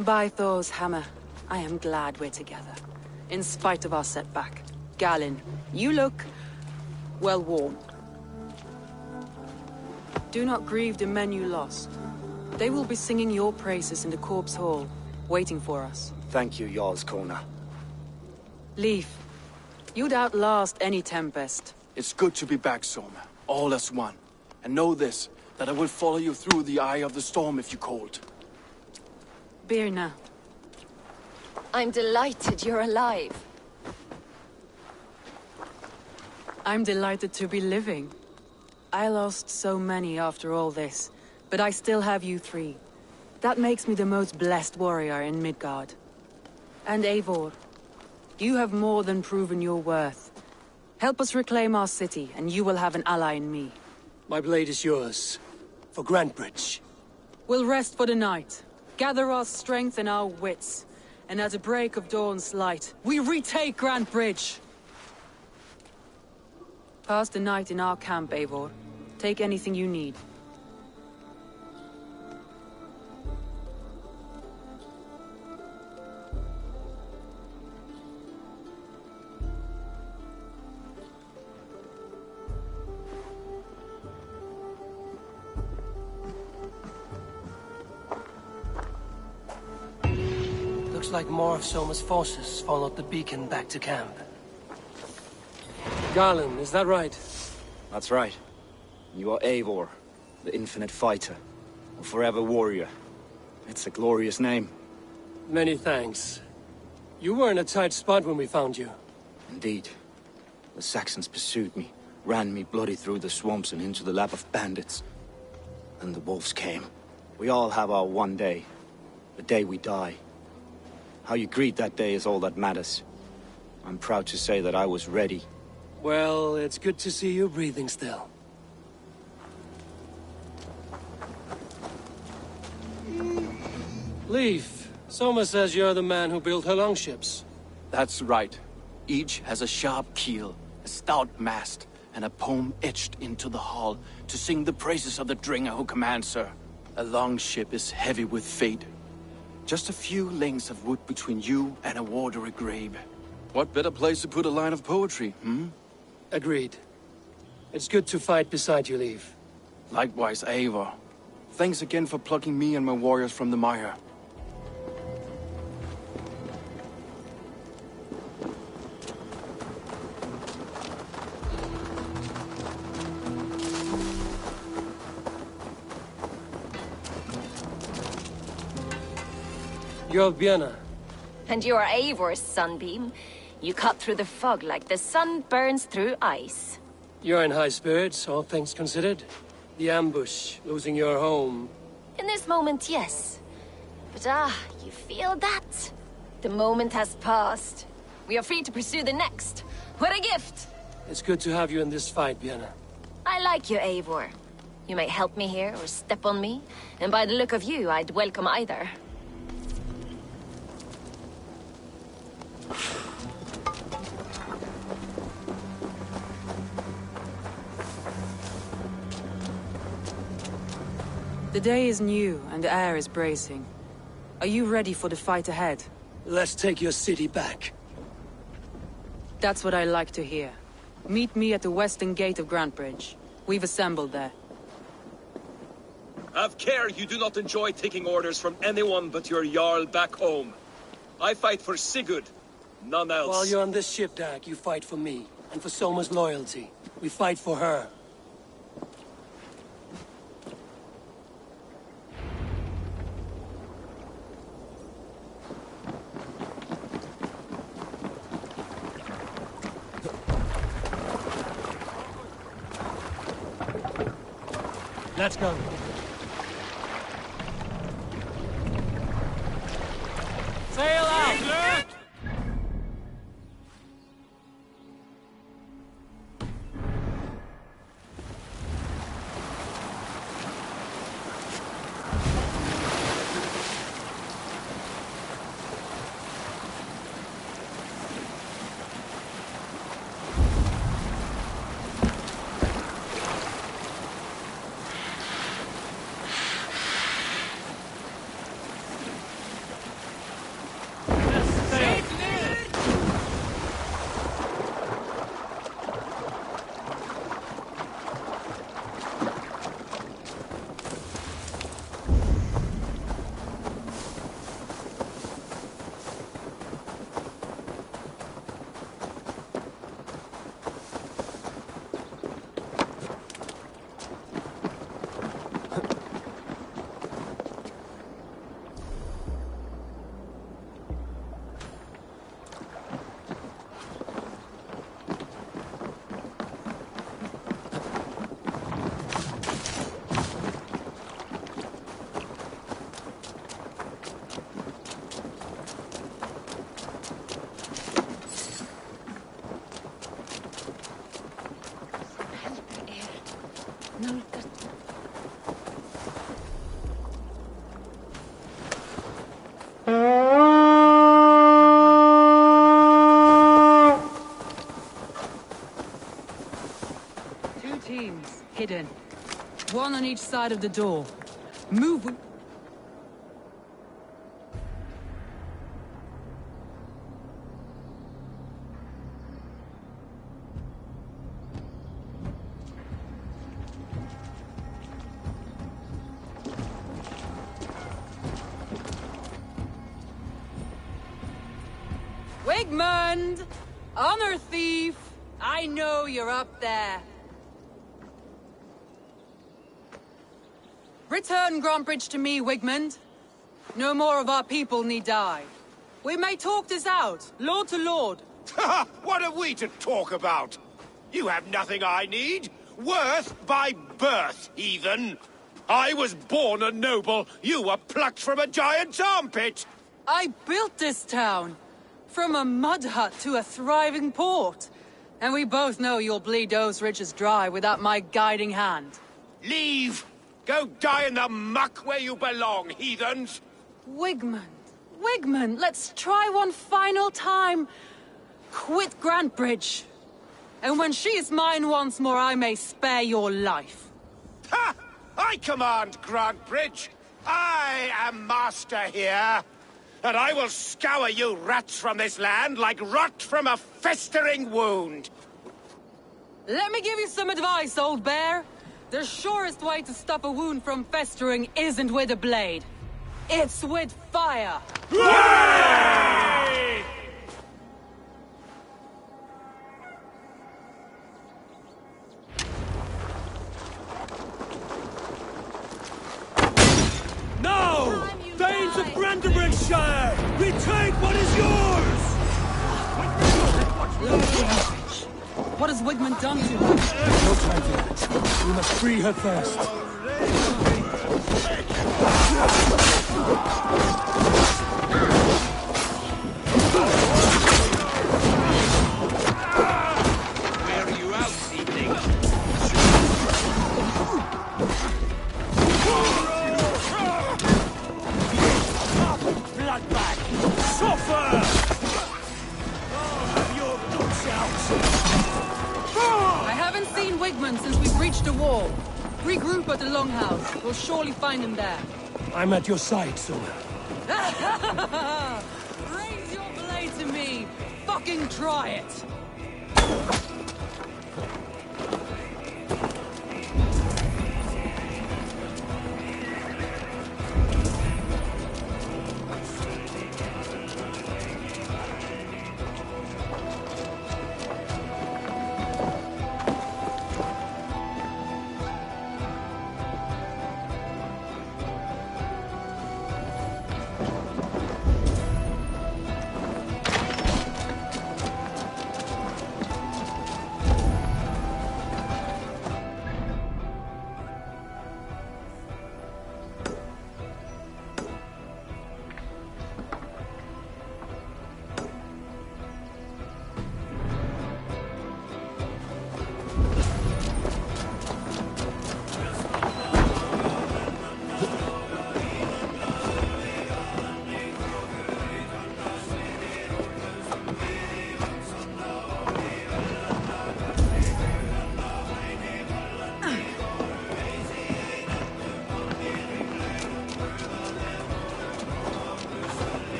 By Thor's hammer, I am glad we're together. In spite of our setback. Galinn, you look... well worn. Do not grieve the men you lost. They will be singing your praises in the corpse hall, waiting for us. Thank you, Jarl's Corner. Leif, you'd outlast any tempest. It's good to be back, Soma. All as one. And know this, that I will follow you through the eye of the storm if you called. Birna. I'm delighted you're alive. I'm delighted to be living. I lost so many after all this, but I still have you three. That makes me the most blessed warrior in Midgard. And Eivor, you have more than proven your worth. Help us reclaim our city, and you will have an ally in me. My blade is yours. For Grantebridge. We'll rest for the night. Gather our strength and our wits. And at the break of dawn's light, we retake Grantebridge! Pass the night in our camp, Eivor. Take anything you need. Looks like more of Soma's forces followed the beacon back to camp. Garland, is that right? That's right. You are Eivor, the infinite fighter, a forever warrior. It's a glorious name. Many thanks. You were in a tight spot when we found you. Indeed. The Saxons pursued me, ran me bloody through the swamps and into the lap of bandits. And the wolves came. We all have our one day. The day we die. How you greet that day is all that matters. I'm proud to say that I was ready. Well, it's good to see you breathing still. Leif, Soma says you're the man who built her longships. That's right. Each has a sharp keel, a stout mast, and a poem etched into the hull to sing the praises of the dringer who commands her. A longship is heavy with fate. Just a few lengths of wood between you and a watery grave. What better place to put a line of poetry, hmm? Agreed. It's good to fight beside you, Leif. Likewise, Eivor. Thanks again for plucking me and my warriors from the mire. You're Björna. And you are Eivor's sunbeam. You cut through the fog like the sun burns through ice. You're in high spirits, all things considered. The ambush, losing your home. In this moment, yes. But you feel that? The moment has passed. We are free to pursue the next. What a gift! It's good to have you in this fight, Björna. I like you, Eivor. You may help me here or step on me, and by the look of you, I'd welcome either. The day is new, and the air is bracing. Are you ready for the fight ahead? Let's take your city back. That's what I like to hear. Meet me at the western gate of Grantbridge. We've assembled there. Have care you do not enjoy taking orders from anyone but your Jarl back home. I fight for Sigurd, none else. While you're on this ship, Dag, you fight for me, and for Soma's loyalty. We fight for her. Let's go. Sail out! Teams, hidden. One on each side of the door. Move. Wigmund! Honor thief! I know you're up there. Return Grantbridge to me, Wigmund. No more of our people need die. We may talk this out, lord to lord. What are we to talk about? You have nothing I need. Worth by birth, heathen. I was born a noble. You were plucked from a giant's armpit. I built this town. From a mud hut to a thriving port. And we both know you'll bleed those riches dry without my guiding hand. Leave! Go die in the muck where you belong, heathens! Wigmund, let's try one final time. Quit Grantbridge. And when she is mine once more, I may spare your life. Ha! I command Grantbridge. I am master here. And I will scour you rats from this land like rot from a festering wound. Let me give you some advice, old bear. The surest way to stop a wound from festering isn't with a blade. It's with fire. Hooray! No! Thanes of Brandenburgshire! Retake what is yours! What has Wigmund done to her? No time for that. We must free her first. Where are you out, evening? Bloodback! Suffer! Oh, your guts out! I haven't seen Wigmund since we breached the wall. Regroup at the Longhouse. We'll surely find him there. I'm at your side, sir. Raise your blade to me! Fucking try it!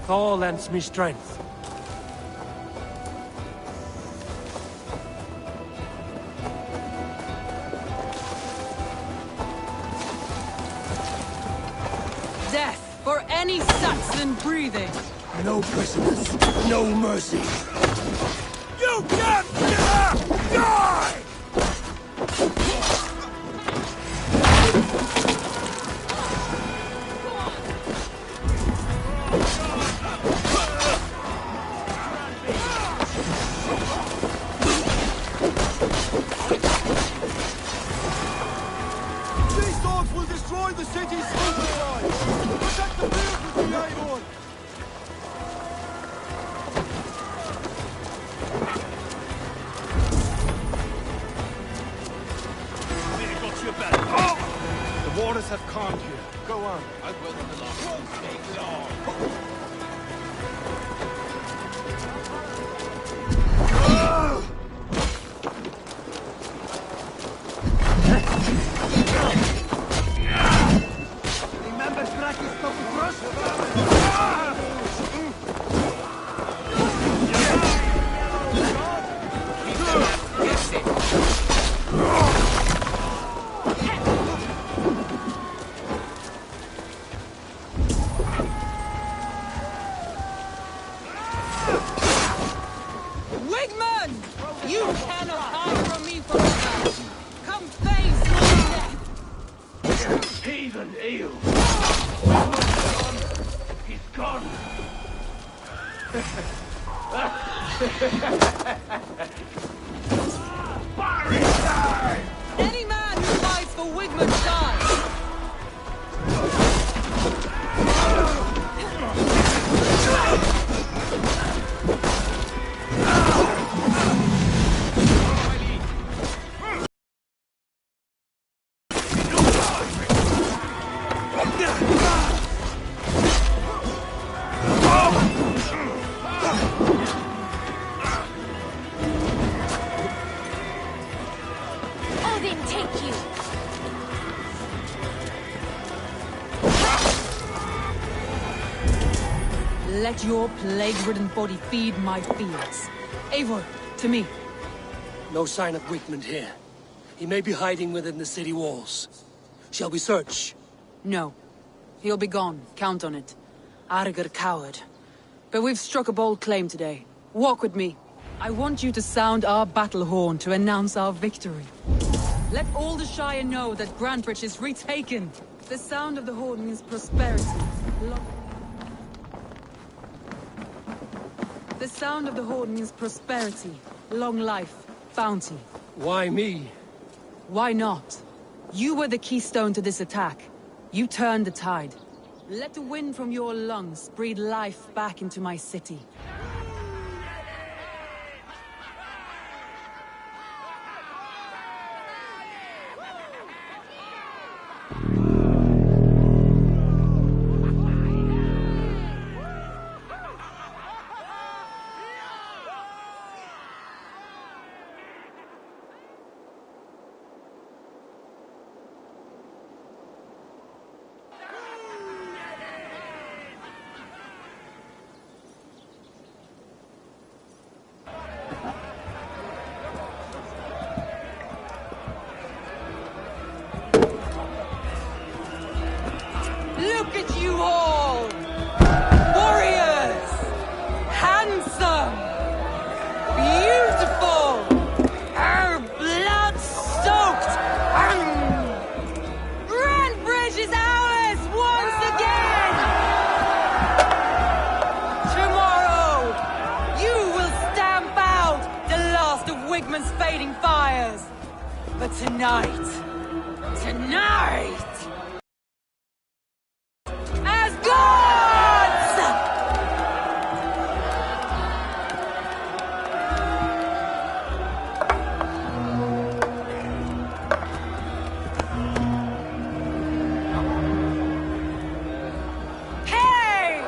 Thor lends me strength. Death for any Saxon breathing! No prisoners, no mercy. You can't die! These dogs will destroy the city's smoking line! Protect the field with the Aegon! The waters have calmed you. Go on. I will not allow won't take long. Remember Kraken's stop crush? Wigman! You cannot hide from me forever! Come face my death! Heathen eel! He's gone! Fiery die! Any man who fights for Wigman dies! Odin, take you! Let your plague-ridden body feed my fields. Eivor, to me. No sign of Wigmund here. He may be hiding within the city walls. Shall we search? No. He'll be gone. Count on it. Arger coward. But we've struck a bold claim today. Walk with me. I want you to sound our battle horn to announce our victory. Let all the Shire know that Grantbridge is retaken. The sound of the horn means prosperity. The sound of the horn means prosperity, long life, bounty. Why me? Why not? You were the keystone to this attack. You turned the tide. Let the wind from your lungs breathe life back into my city. Look at you all! Warriors! Handsome! Beautiful! Blood-soaked! Grantbridge is ours once again! Tomorrow, you will stamp out the last of Wigman's fading fires. But tonight, as gods! Hey!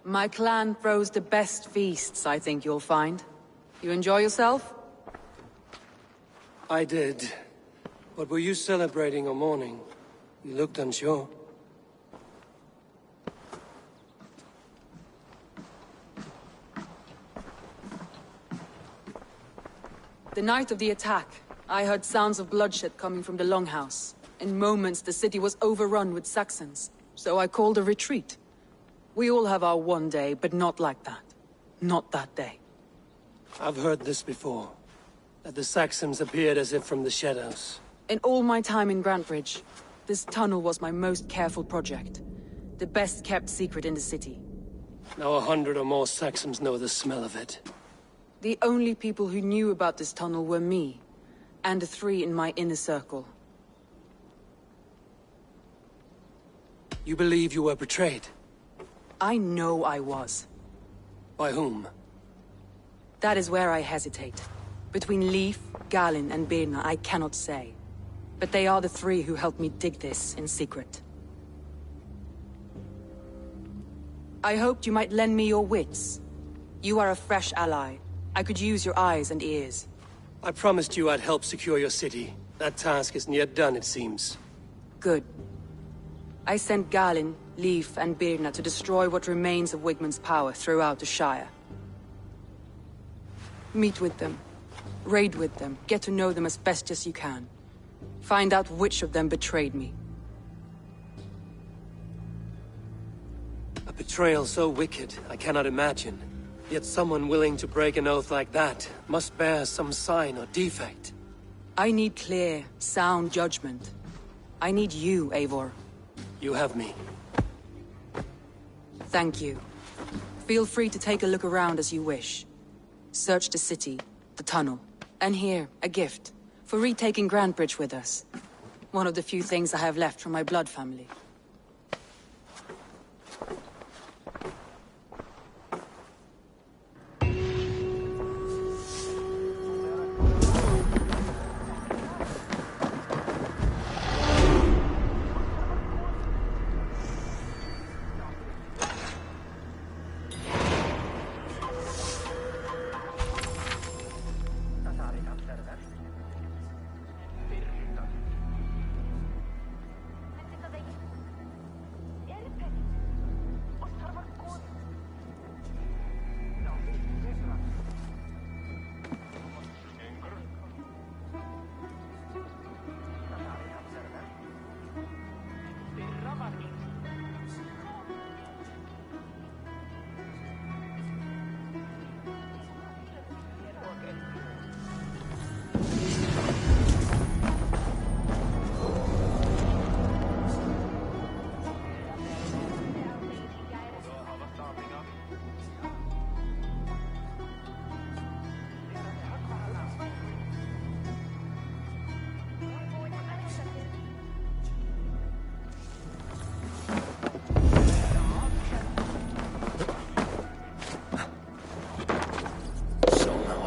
My clan throws the best feasts, I think you'll find. You enjoy yourself? I did. But were you celebrating or mourning? You looked unsure. The night of the attack, I heard sounds of bloodshed coming from the Longhouse. In moments, the city was overrun with Saxons, so I called a retreat. We all have our one day, but not like that. Not that day. I've heard this before. That the Saxons appeared as if from the shadows. In all my time in Grantbridge, this tunnel was my most careful project. The best kept secret in the city. Now 100 or more Saxons know the smell of it. The only people who knew about this tunnel were me, and the 3 in my inner circle. You believe you were betrayed? I know I was. By whom? That is where I hesitate. Between Leif, Galin, and Birna, I cannot say. But they are the 3 who helped me dig this in secret. I hoped you might lend me your wits. You are a fresh ally. I could use your eyes and ears. I promised you I'd help secure your city. That task isn't yet done, it seems. Good. I sent Galin, Leif, and Birna to destroy what remains of Wigmund's power throughout the Shire. Meet with them. Raid with them. Get to know them as best as you can. Find out which of them betrayed me. A betrayal so wicked, I cannot imagine. Yet someone willing to break an oath like that must bear some sign or defect. I need clear, sound judgment. I need you, Eivor. You have me. Thank you. Feel free to take a look around as you wish. Search the city, the tunnel, and here, a gift. For retaking Grantbridge with us. One of the few things I have left from my blood family.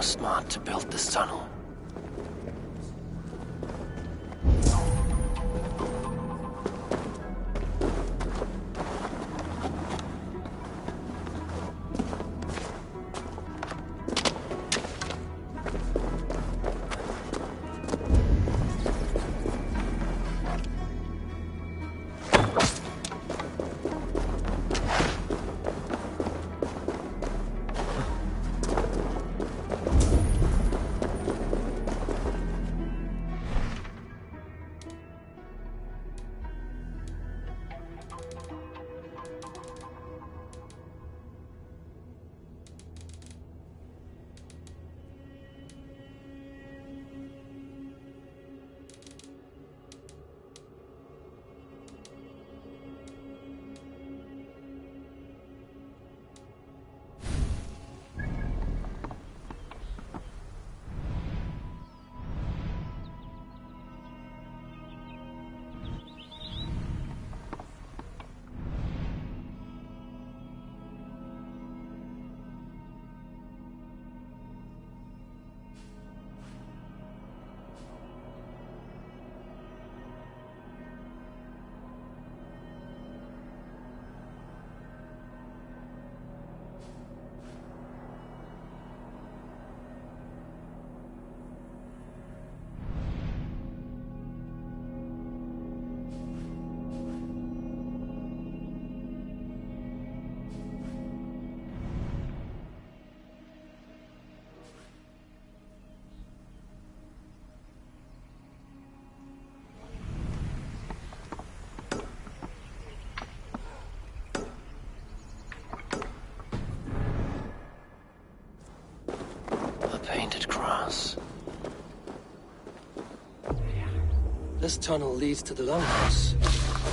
Smart to build this tunnel. This tunnel leads to the longhouse.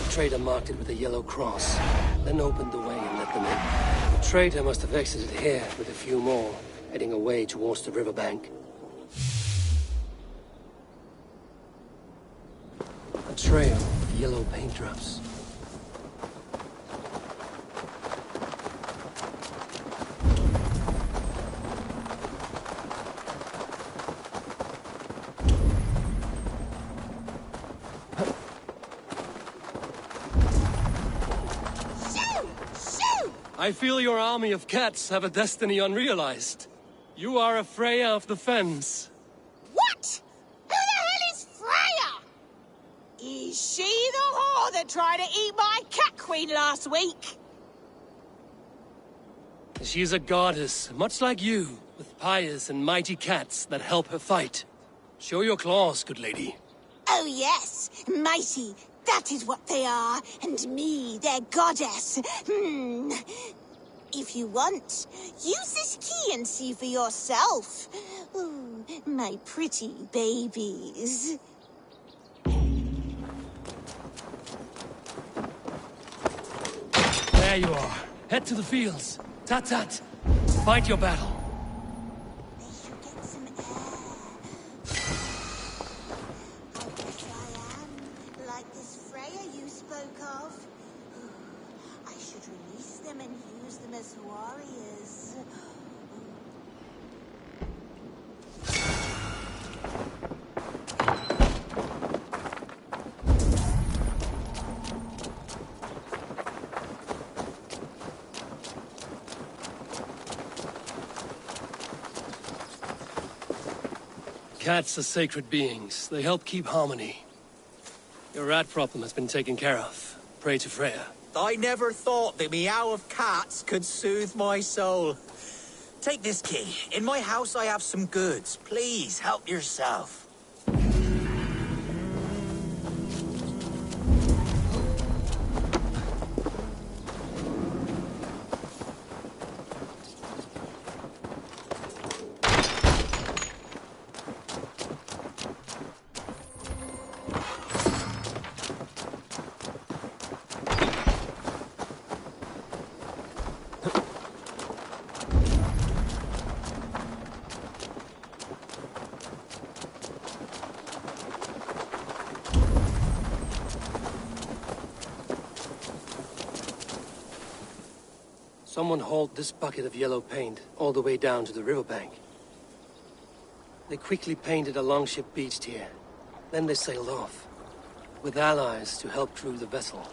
The trader marked it with a yellow cross, then opened the way and let them in. The trader must have exited here with a few more, heading away towards the riverbank. A trail of yellow paint drops. I feel your army of cats have a destiny unrealized. You are a Freya of the Fens. What? Who the hell is Freya? Is she the whore that tried to eat my cat queen last week? She is a goddess, much like you, with pious and mighty cats that help her fight. Show your claws, good lady. Oh yes, mighty. That is what they are, and me, their goddess. If you want, use this key and see for yourself. Ooh, my pretty babies. There you are. Head to the fields. Tat-tat. Fight your battle. Cats are sacred beings. They help keep harmony. Your rat problem has been taken care of. Pray to Freya. I never thought the meow of cats could soothe my soul. Take this key. In my house I have some goods. Please, help yourself. Someone hauled this bucket of yellow paint all the way down to the riverbank. They quickly painted a longship beached here. Then they sailed off, with allies to help crew the vessel.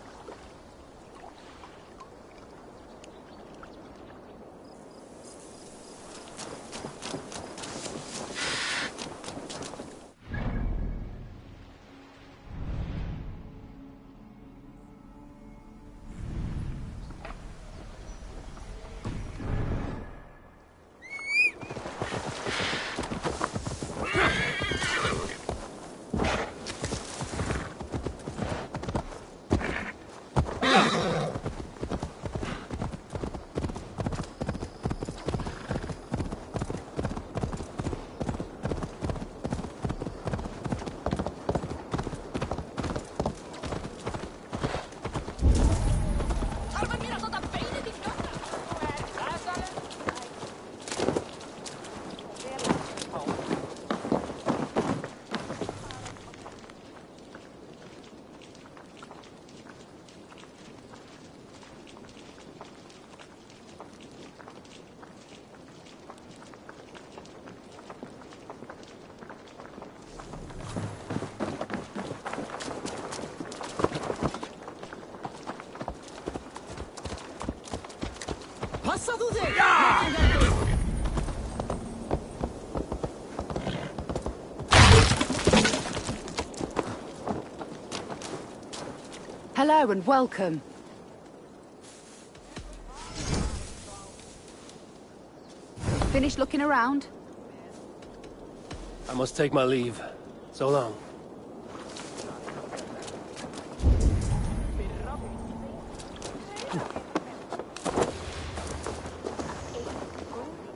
Hello and welcome. Finished looking around? I must take my leave. So long.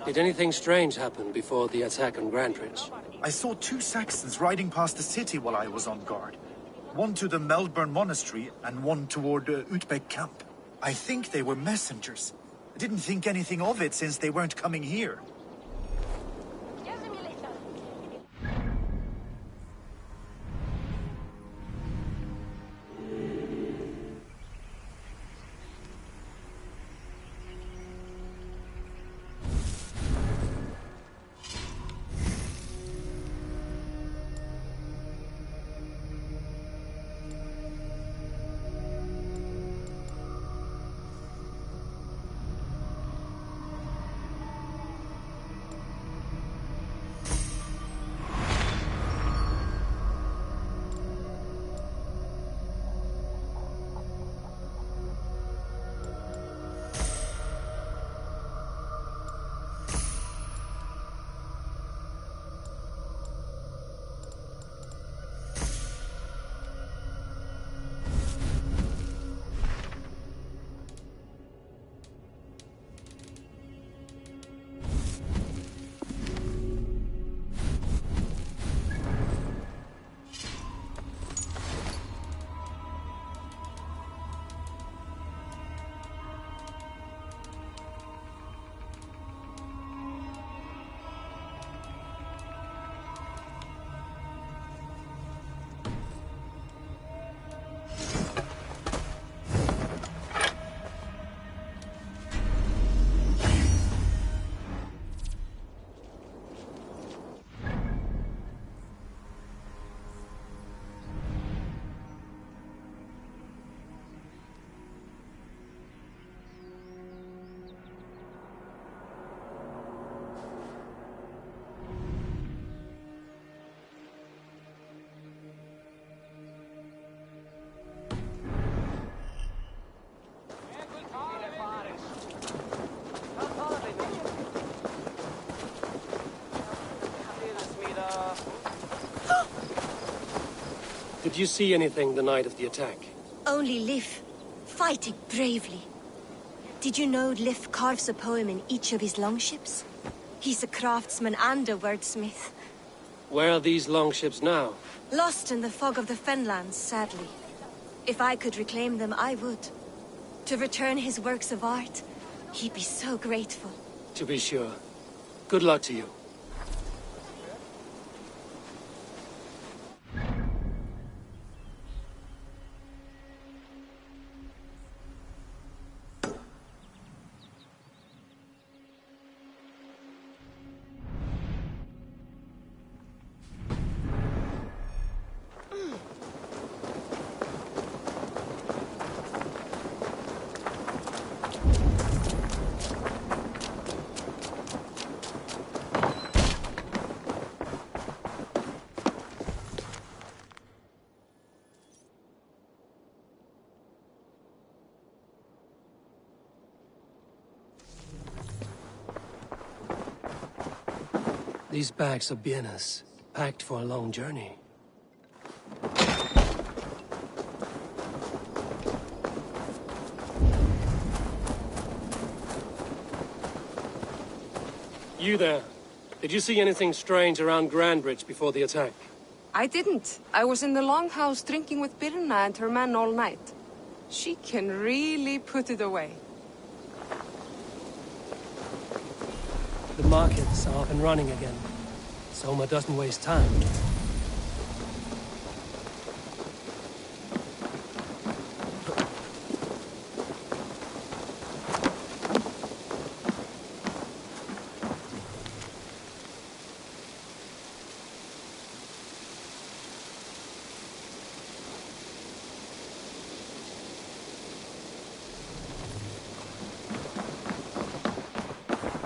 Did anything strange happen before the attack on Grandridge? I saw 2 Saxons riding past the city while I was on guard. One to the Melbourne Monastery and one toward Utbeck Camp. I think they were messengers. I didn't think anything of it since they weren't coming here. Did you see anything the night of the attack? Only Lif, fighting bravely. Did you know Lif carves a poem in each of his longships? He's a craftsman and a wordsmith. Where are these longships now? Lost in the fog of the Fenlands, sadly. If I could reclaim them, I would. To return his works of art, he'd be so grateful. To be sure. Good luck to you. These bags are bienes, packed for a long journey. You there. Did you see anything strange around Grandbridge before the attack? I didn't. I was in the longhouse drinking with Birna and her man all night. She can really put it away. The markets are up and running again. Soma doesn't waste time.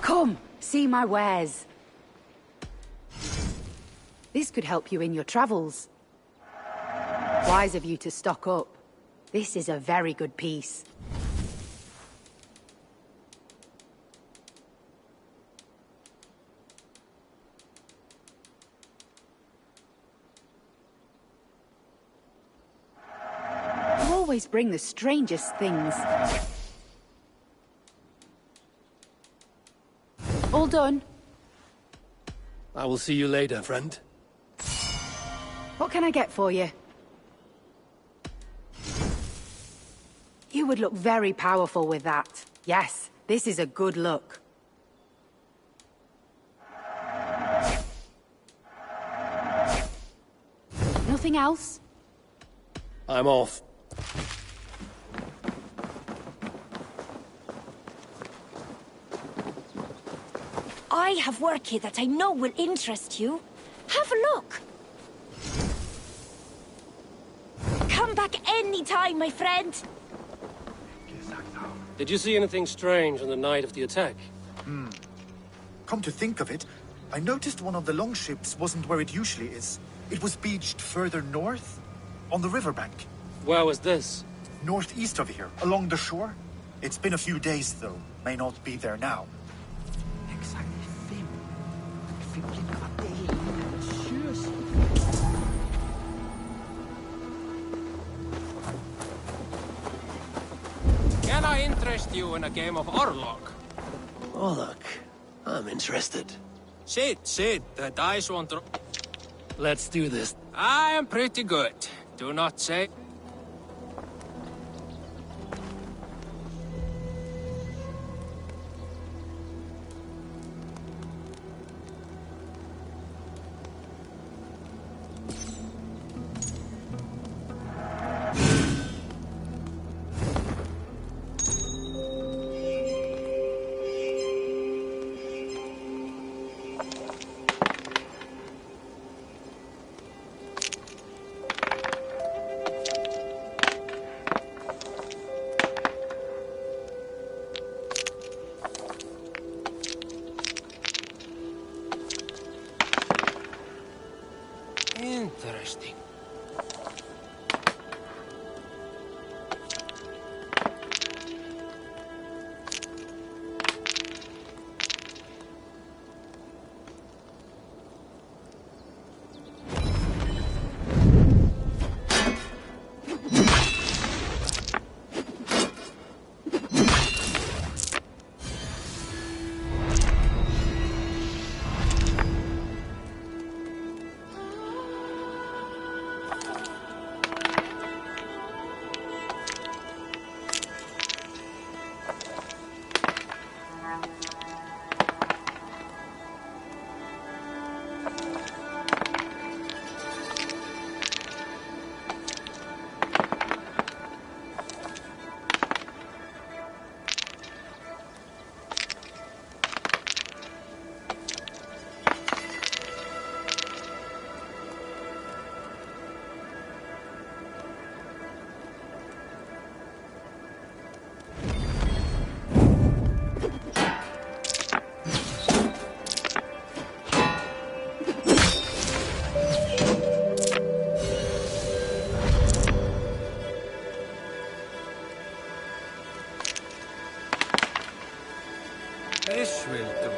Come, see my wares. This could help you in your travels. Wise of you to stock up. This is a very good piece. You always bring the strangest things. All done. I will see you later, friend. What can I get for you? You would look very powerful with that. Yes, this is a good look. Nothing else? I'm off. I have work here that I know will interest you. Have a look. Come back any time, my friend. Did you see anything strange on the night of the attack? Come to think of it, I noticed one of the longships wasn't where it usually is. It was beached further north, on the riverbank. Where was this? Northeast of here, along the shore. It's been a few days, though. May not be there now. Can I interest you in a game of Orlog? Orlog? I'm interested. Sit. The dice won't... Let's do this. I am pretty good. Do not say... Interesting. This will do.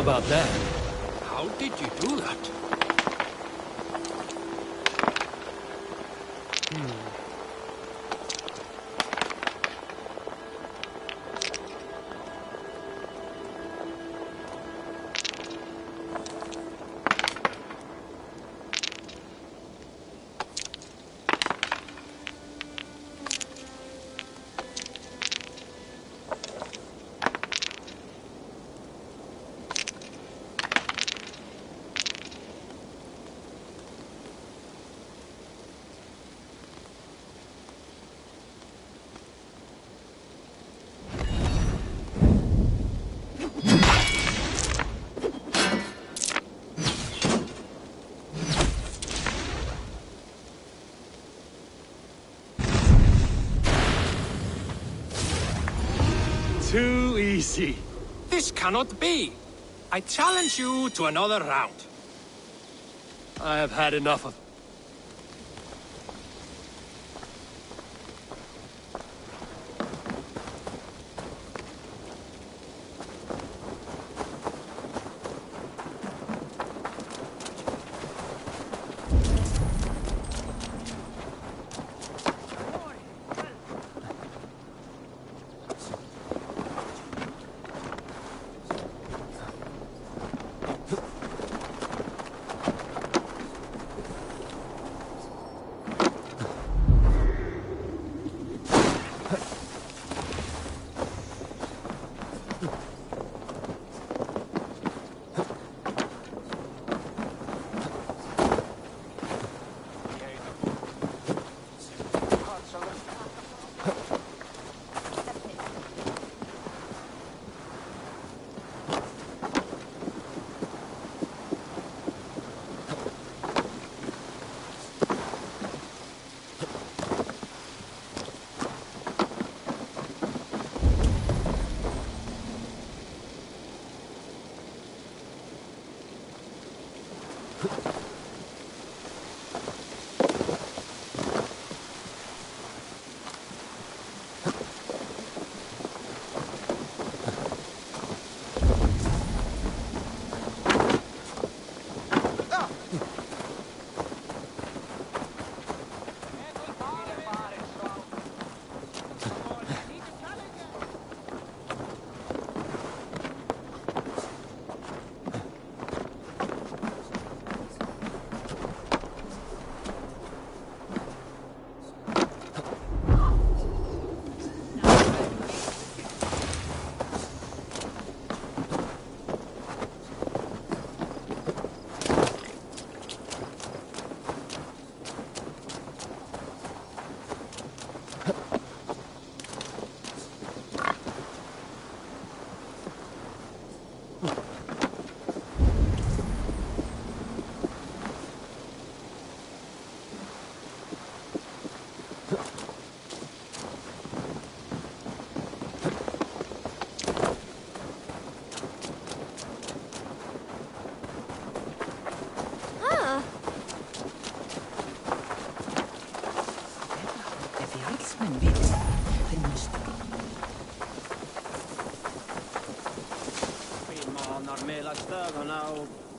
about that. How did you do that? Too easy. This cannot be. I challenge you to another round. I have had enough of...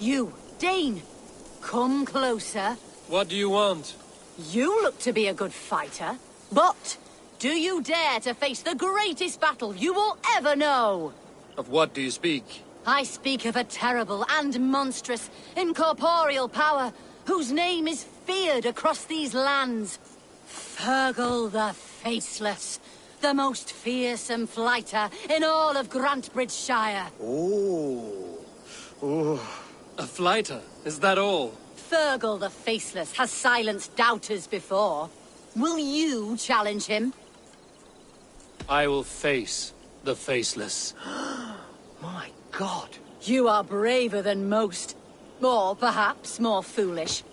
You, Dane! Come closer. What do you want? You look to be a good fighter, but do you dare to face the greatest battle you will ever know? Of what do you speak? I speak of a terrible and monstrous incorporeal power whose name is feared across these lands. Fergal the Faceless, the most fearsome fighter in all of Grantbridgeshire. A fighter? Is that all? Fergal the Faceless has silenced doubters before. Will you challenge him? I will face the Faceless. My God. You are braver than most. Or perhaps more foolish.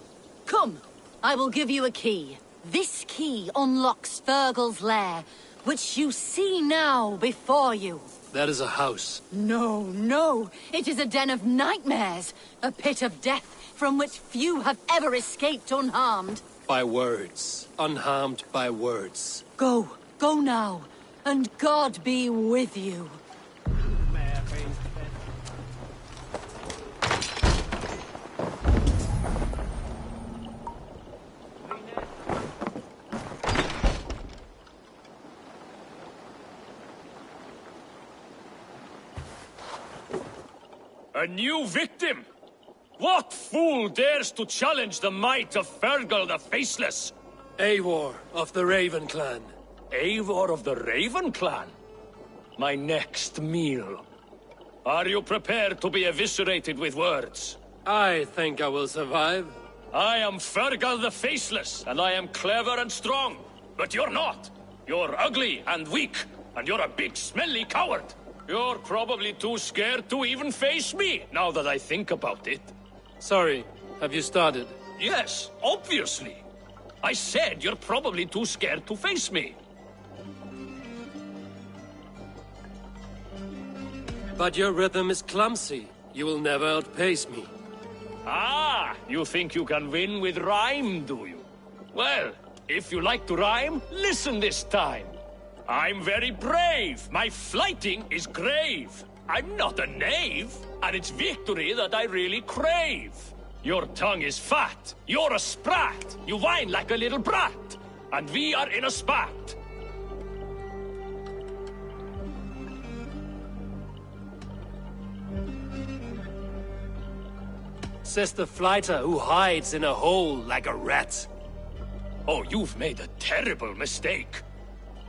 Come, I will give you a key. This key unlocks Fergal's lair, which you see now before you. That is a house. No, no. It is a den of nightmares. A pit of death from which few have ever escaped unharmed. By words. Unharmed by words. Go. Go now. And God be with you. A new victim? What fool dares to challenge the might of Fergal the Faceless? Eivor of the Raven Clan. Eivor of the Raven Clan? My next meal. Are you prepared to be eviscerated with words? I think I will survive. I am Fergal the Faceless, and I am clever and strong. But you're not. You're ugly and weak, and you're a big smelly coward. You're probably too scared to even face me, now that I think about it. Sorry, have you started? Yes, obviously. I said you're probably too scared to face me. But your rhythm is clumsy. You will never outpace me. Ah, you think you can win with rhyme, do you? Well, if you like to rhyme, listen this time. I'm very brave. My flighting is grave. I'm not a knave, and it's victory that I really crave. Your tongue is fat. You're a sprat. You whine like a little brat. And we are in a spat. Says the flighter who hides in a hole like a rat. Oh, you've made a terrible mistake.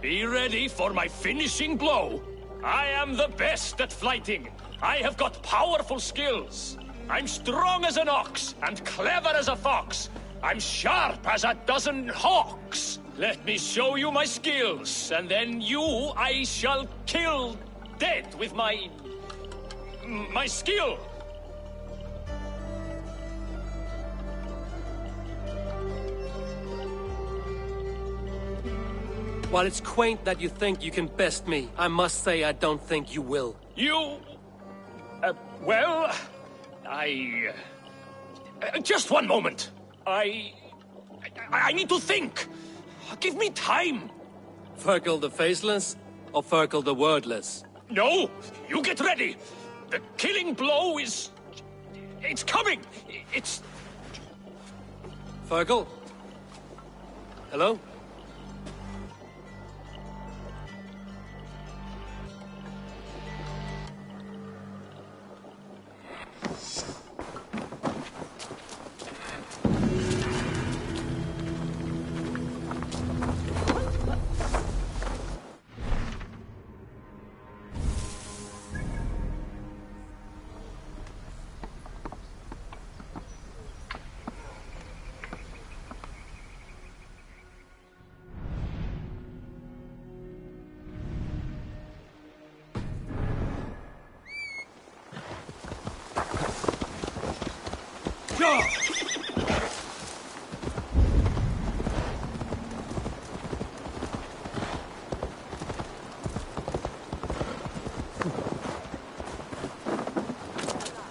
Be ready for my finishing blow. I am the best at flighting. I have got powerful skills. I'm strong as an ox and clever as a fox. I'm sharp as a dozen hawks. Let me show you my skills, and then you I shall kill dead with my skill. While it's quaint that you think you can best me, I must say I don't think you will. You... well... just one moment. I need to think. Give me time. Fergal the Faceless or Fergal the Wordless? No, you get ready. The killing blow is... it's coming. It's... Fergal? Hello?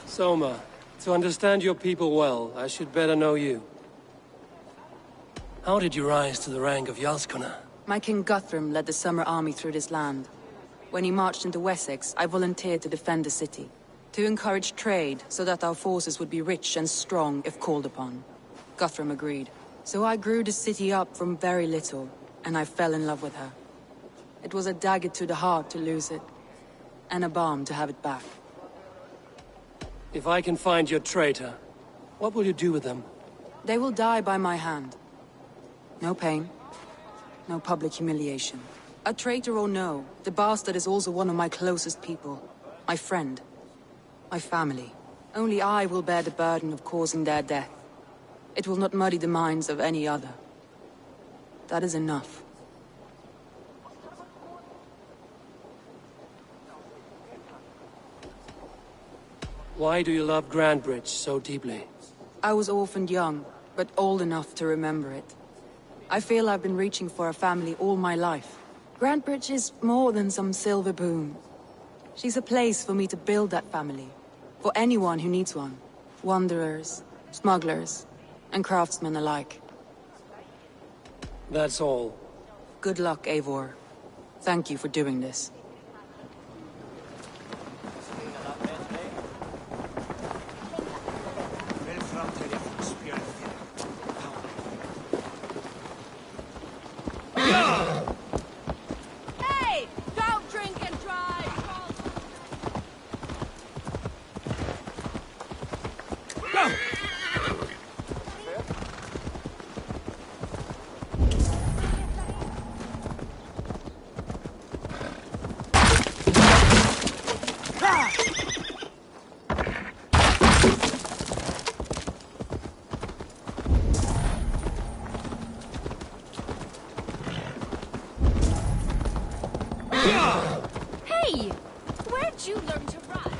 Soma, to understand your people well, I should better know you. How did you rise to the rank of Jarlskona? My King Guthrum led the summer army through this land. When he marched into Wessex, I volunteered to defend the city. To encourage trade, so that our forces would be rich and strong if called upon. Guthrum agreed. So I grew the city up from very little, and I fell in love with her. It was a dagger to the heart to lose it, and a balm to have it back. If I can find your traitor, what will you do with them? They will die by my hand. No pain, no public humiliation. A traitor or no, the bastard is also one of my closest people. My friend. My family. Only I will bear the burden of causing their death. It will not muddy the minds of any other. That is enough. Why do you love Grandbridge so deeply? I was orphaned young, but old enough to remember it. I feel I've been reaching for a family all my life. Grandbridge is more than some silver boon. She's a place for me to build that family. For anyone who needs one. Wanderers, smugglers, and craftsmen alike. That's all. Good luck, Eivor. Thank you for doing this. Hey! Where'd you learn to ride?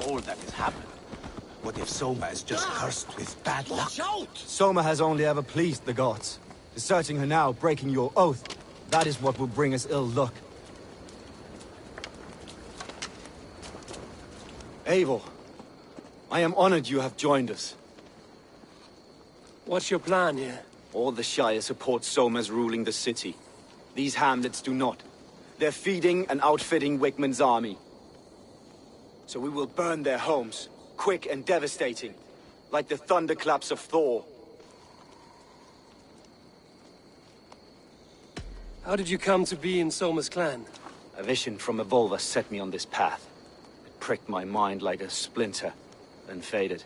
All that has happened. What if Soma is just cursed with bad luck? Watch out! Soma has only ever pleased the gods. Deserting her now, breaking your oath, that is what will bring us ill luck. Eivor, I am honored you have joined us. What's your plan here? All the Shire support Soma's ruling the city. These hamlets do not. They're feeding and outfitting Wigmund's army. So we will burn their homes, quick and devastating, like the thunderclaps of Thor. How did you come to be in Soma's clan? A vision from Evolva set me on this path. It pricked my mind like a splinter, then faded.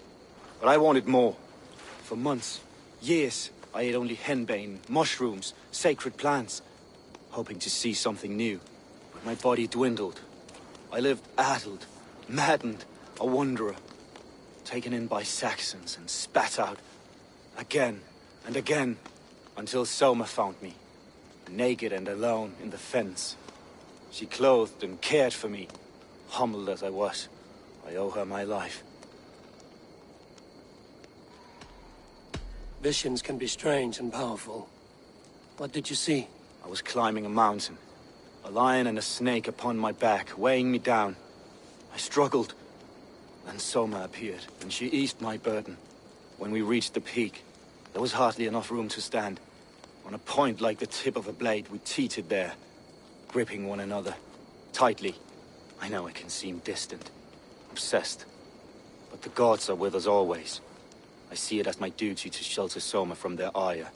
But I wanted more. For months, years, I ate only henbane, mushrooms, sacred plants, hoping to see something new. But my body dwindled. I lived addled, maddened, a wanderer, taken in by Saxons and spat out, again and again, until Soma found me, naked and alone in the fens. She clothed and cared for me, humbled as I was. I owe her my life. Visions can be strange and powerful. What did you see? I was climbing a mountain, a lion and a snake upon my back, weighing me down. I struggled. Then Soma appeared, and she eased my burden. When we reached the peak, there was hardly enough room to stand. On a point like the tip of a blade, we teetered there, gripping one another, tightly. I know it can seem distant, obsessed, but the gods are with us always. I see it as my duty to shelter Soma from their ire.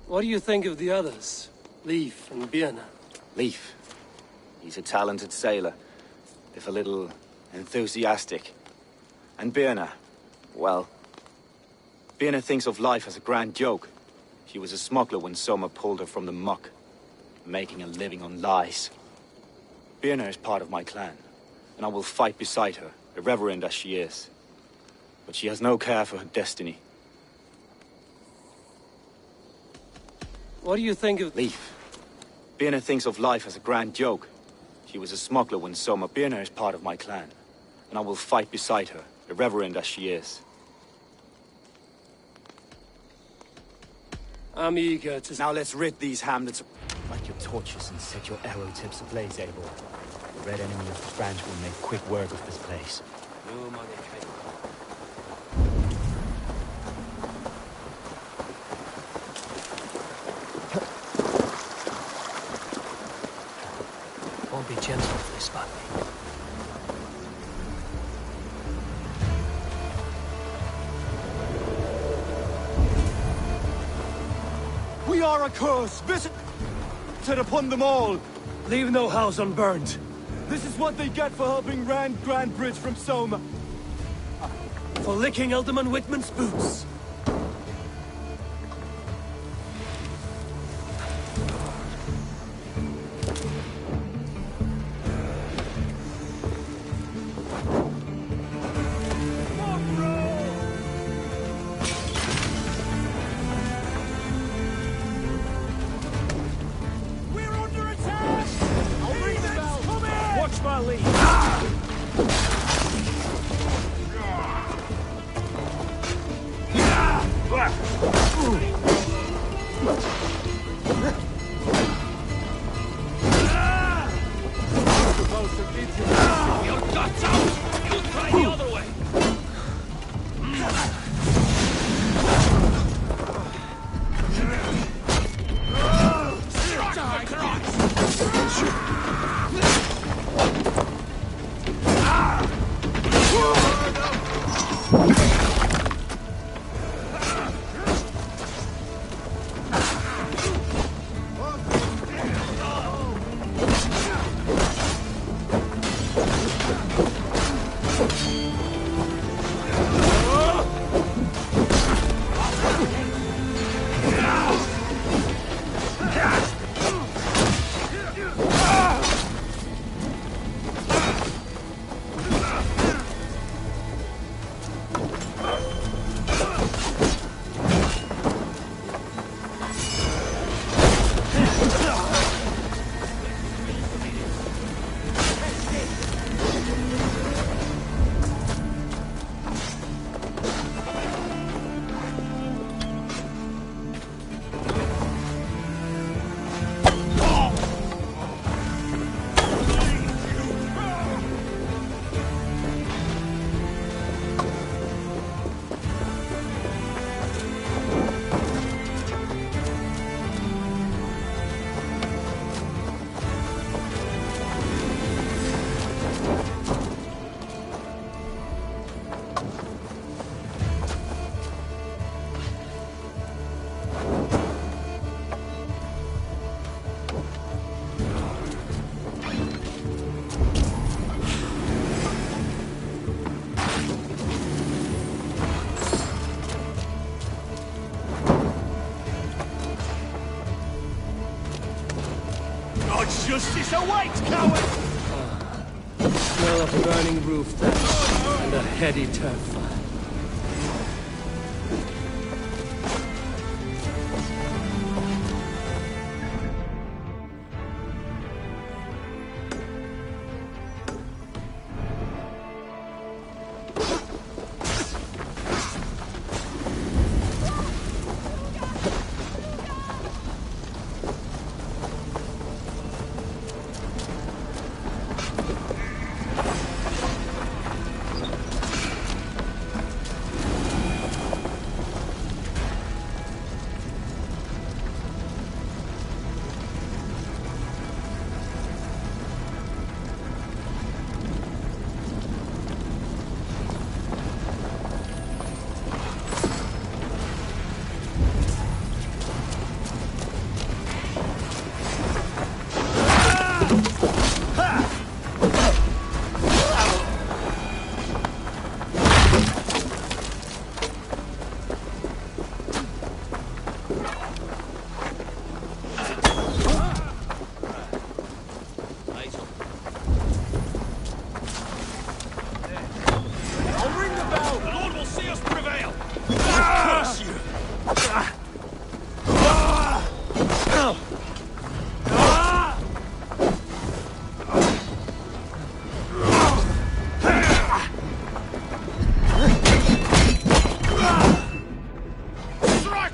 What do you think of the others? Leif and Birna? Leif. He's a talented sailor, if a little enthusiastic. And Birna, well, Birna thinks of life as a grand joke. She was a smuggler when Soma pulled her from the muck, making a living on lies. Birna is part of my clan, and I will fight beside her, irreverent as she is. But she has no care for her destiny. What do you think of... Leif. Birna thinks of life as a grand joke. She was a smuggler when Soma. Birna is part of my clan, and I will fight beside her, irreverent as she is. I'm eager to... Now let's rid these hamlets. Light your torches and set your arrow tips ablaze, Abel. The red enemy of the branch will make quick work of this place. No money. Won't be gentle if they spot me. We are a curse, visited upon them all. Leave no house unburned. This is what they get for helping Rand Grand Bridge from Soma. For licking Alderman Whitman's boots. Justice awaits, coward! Smell of burning roof thatch and a heady turf fire. Strike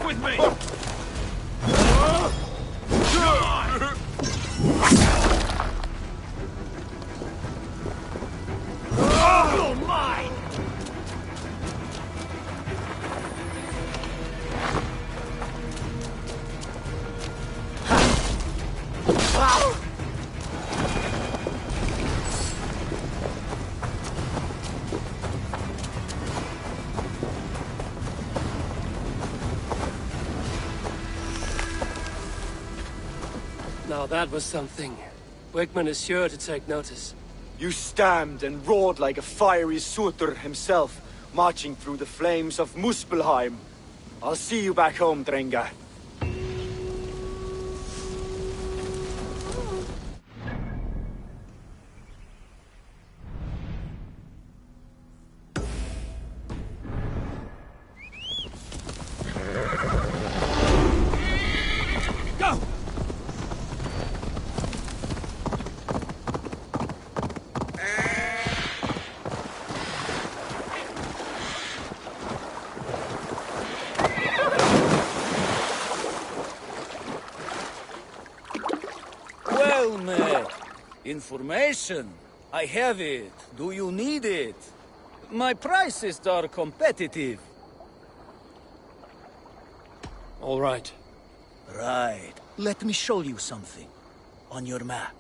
with me! You're mine! Now that was something. Wigman is sure to take notice. You stamped and roared like a fiery Surtur himself, marching through the flames of Muspelheim. I'll see you back home, Drenga. Go! Well met. Information. I have it. Do you need it? My prices are competitive. All right. Right. Let me show you something. On your map.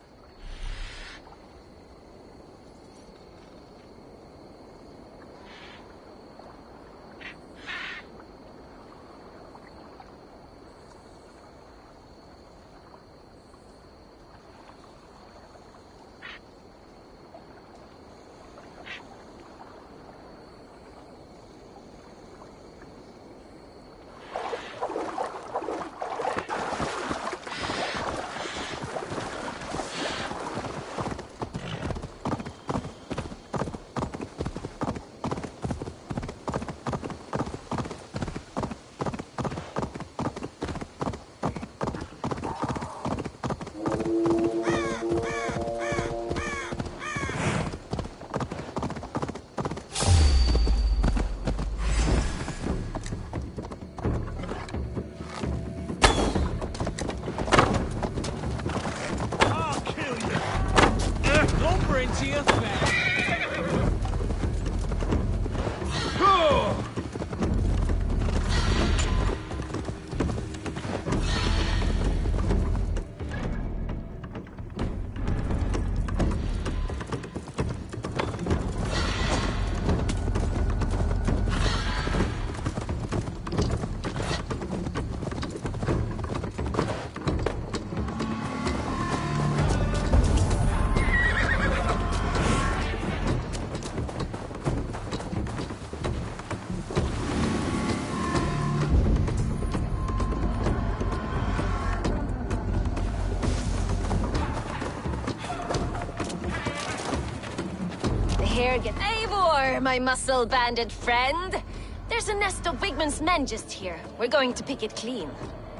Eivor, my muscle-banded friend. There's a nest of Wigman's men just here. We're going to pick it clean.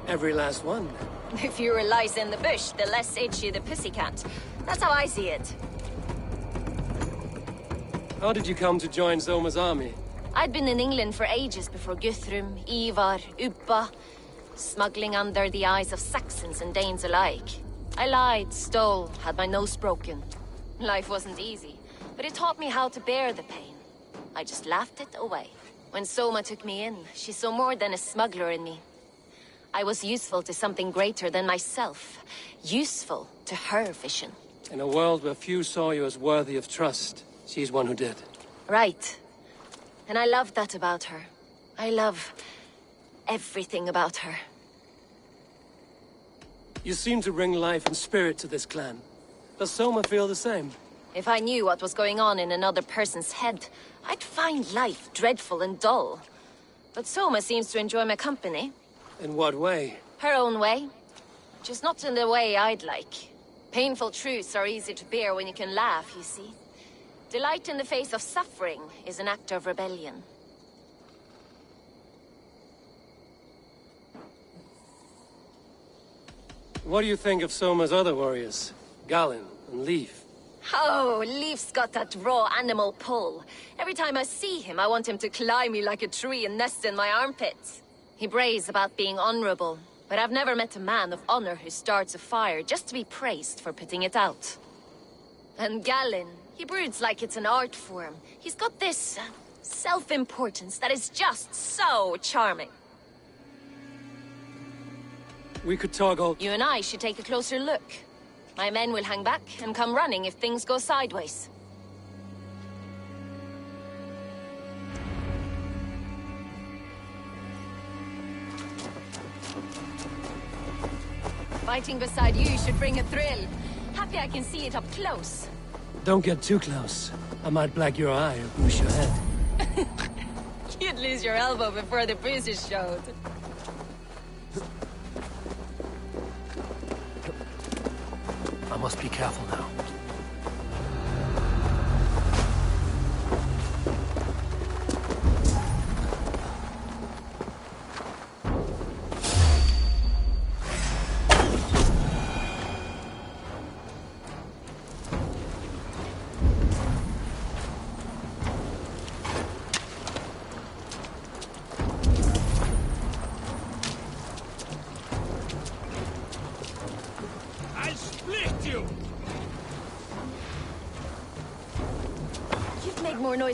Every last one. The fewer lies in the bush, the less itchy the pussycat. That's how I see it. How did you come to join Zoma's army? I'd been in England for ages before Guthrum, Ivar, Uppa, smuggling under the eyes of Saxons and Danes alike. I lied, stole, had my nose broken. Life wasn't easy, but it taught me how to bear the pain. I just laughed it away. When Soma took me in, she saw more than a smuggler in me. I was useful to something greater than myself. Useful to her vision. In a world where few saw you as worthy of trust, she's one who did. Right. And I love that about her. I love everything about her. You seem to bring life and spirit to this clan. Does Soma feel the same? If I knew what was going on in another person's head, I'd find life dreadful and dull. But Soma seems to enjoy my company. In what way? Her own way. Just not in the way I'd like. Painful truths are easy to bear when you can laugh, you see. Delight in the face of suffering is an act of rebellion. What do you think of Soma's other warriors? Galen and Leaf? Oh, Leaf's got that raw animal pull. Every time I see him, I want him to climb me like a tree and nest in my armpits. He brays about being honorable, but I've never met a man of honor who starts a fire just to be praised for putting it out. And Galen, he broods like it's an art form. He's got this self-importance that is just so charming. We could toggle. You and I should take a closer look. My men will hang back and come running if things go sideways. Fighting beside you should bring a thrill. Happy I can see it up close. Don't get too close. I might black your eye or bruise your head. You'd lose your elbow before the bruises showed. I must be careful now.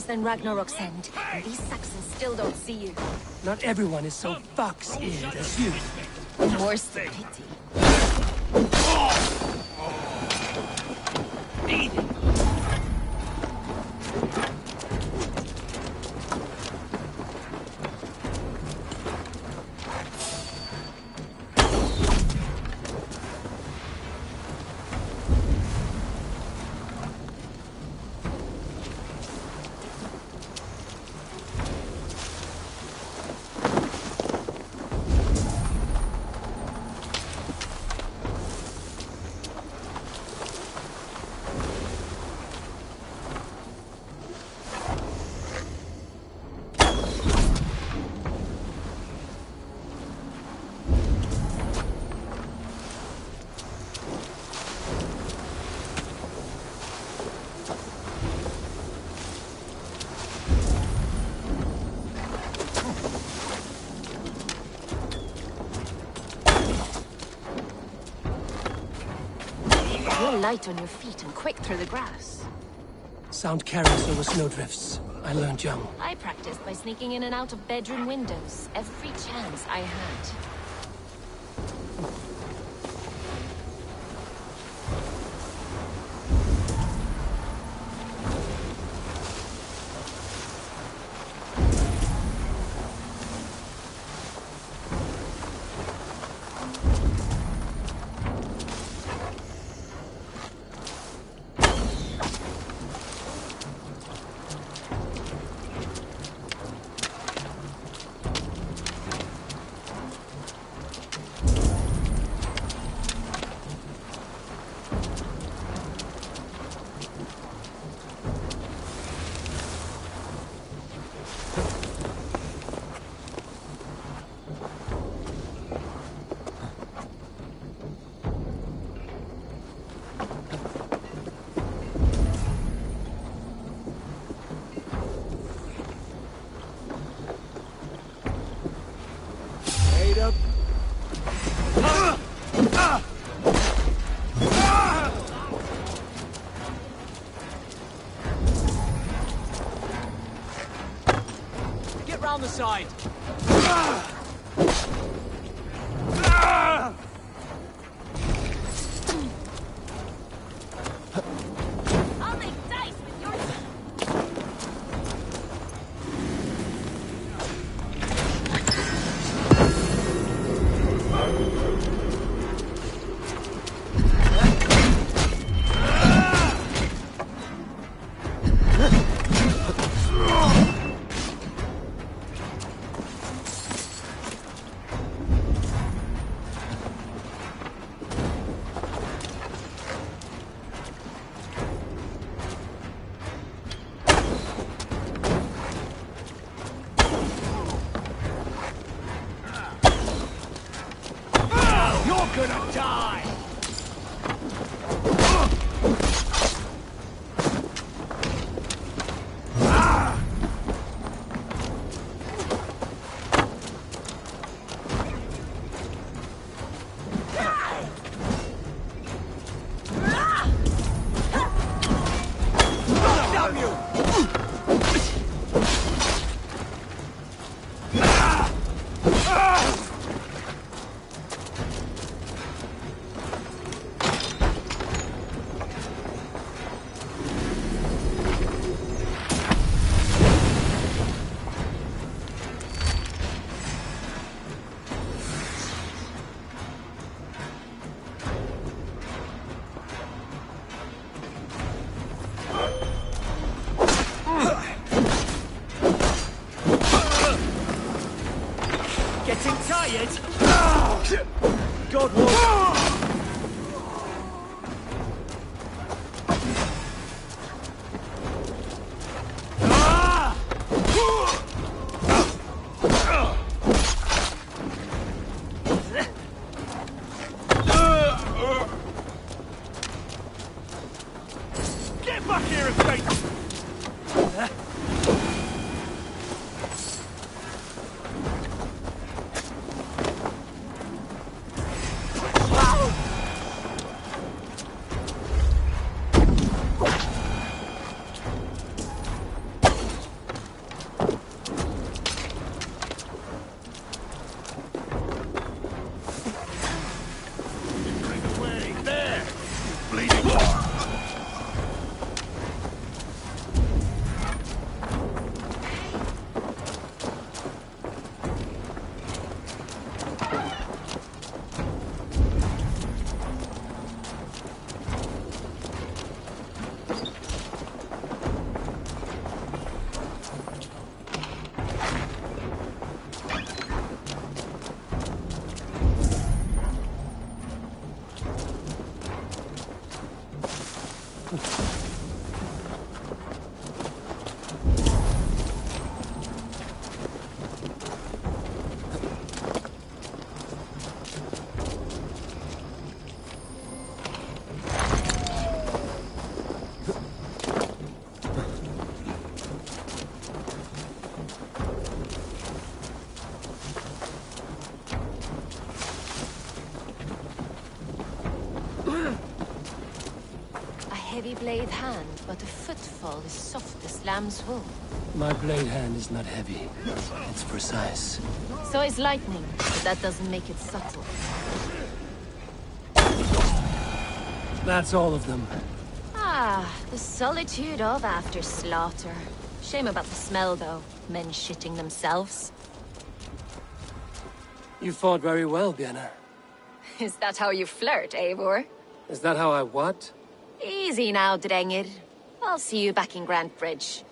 Than Ragnarok's end, and these Saxons still don't see you. Not everyone is so fox-eared as you. More's the pity. Eat it! Light on your feet and quick through the grass. Sound carries over snowdrifts. I learned young. I practiced by sneaking in and out of bedroom windows every chance I had. Get round the side. I'll make dice with your... gonna die! God will. Get back here and fight! Heavy blade hand, but a footfall is soft as lamb's wool. My blade hand is not heavy. It's precise. So is lightning, but that doesn't make it subtle. That's all of them. Ah, the solitude of after slaughter. Shame about the smell, though. Men shitting themselves. You fought very well, Bianna. Is that how you flirt, Eivor? Is that how I what? Easy now, Drengir. I'll see you back in Grand Bridge.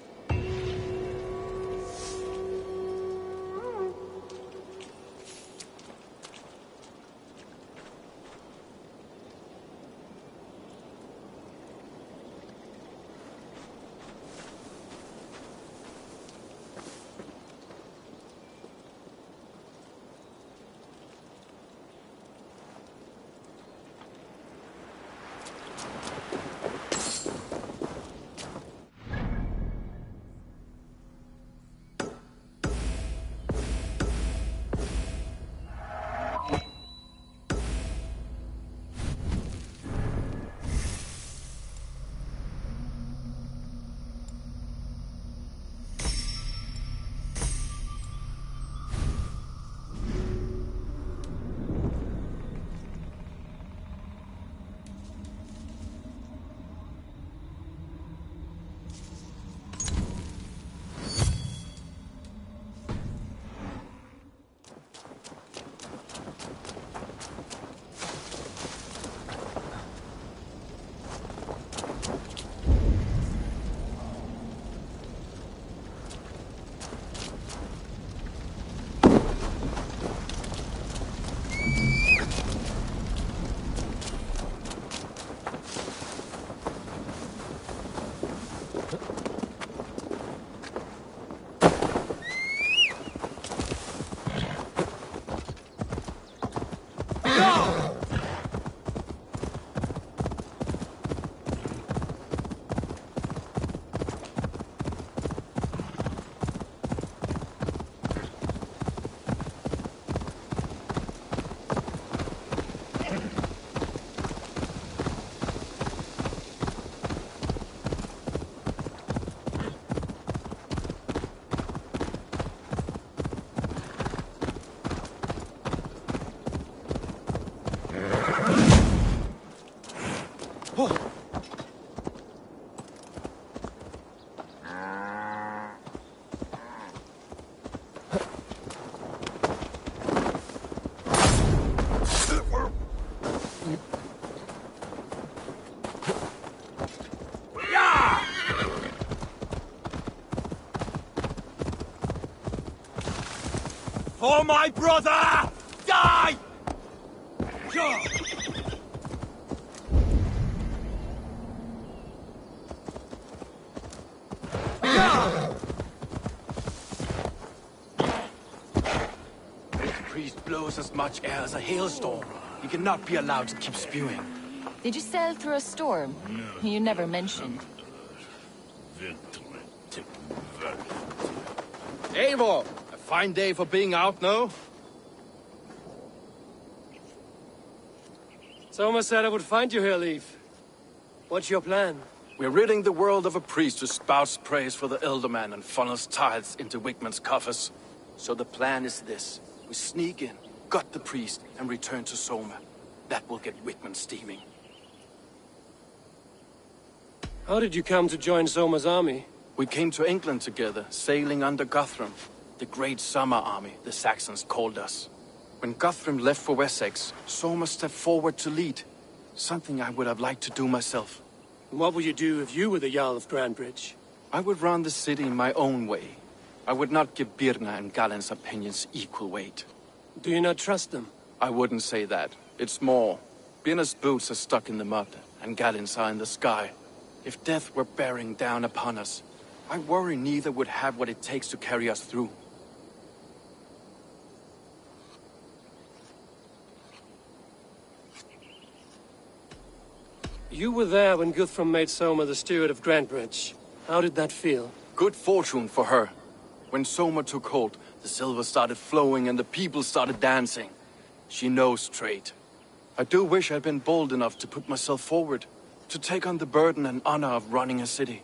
For my brother! Die! This priest blows as much air as a hailstorm. He cannot be allowed to keep spewing. Did you sail through a storm? You never mentioned. Eivor! A fine day for being out, no? Soma said I would find you here, Leaf. What's your plan? We're ridding the world of a priest who spouts praise for the Elderman and funnels tithes into Wigman's coffers. So the plan is this. We sneak in, gut the priest, and return to Soma. That will get Wigman steaming. How did you come to join Soma's army? We came to England together, sailing under Guthrum. The Great Summer Army, the Saxons called us. When Guthrum left for Wessex, Soma stepped forward to lead. Something I would have liked to do myself. And what would you do if you were the Jarl of Grandbridge? I would run the city in my own way. I would not give Birna and Galen's opinions equal weight. Do you not trust them? I wouldn't say that. It's more. Birna's boots are stuck in the mud, and Galen's are in the sky. If death were bearing down upon us, I worry neither would have what it takes to carry us through. You were there when Guthrum made Soma the steward of Grandbridge. How did that feel? Good fortune for her. When Soma took hold, the silver started flowing and the people started dancing. She knows trade. I do wish I'd been bold enough to put myself forward, to take on the burden and honor of running a city.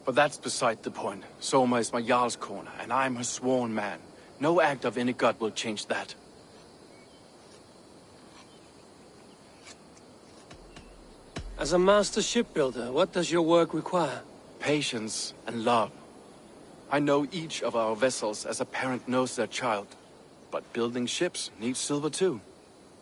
But that's beside the point. Soma is my Jarl's corner, and I'm her sworn man. No act of any god will change that. As a master shipbuilder, what does your work require? Patience and love. I know each of our vessels as a parent knows their child. But building ships needs silver too.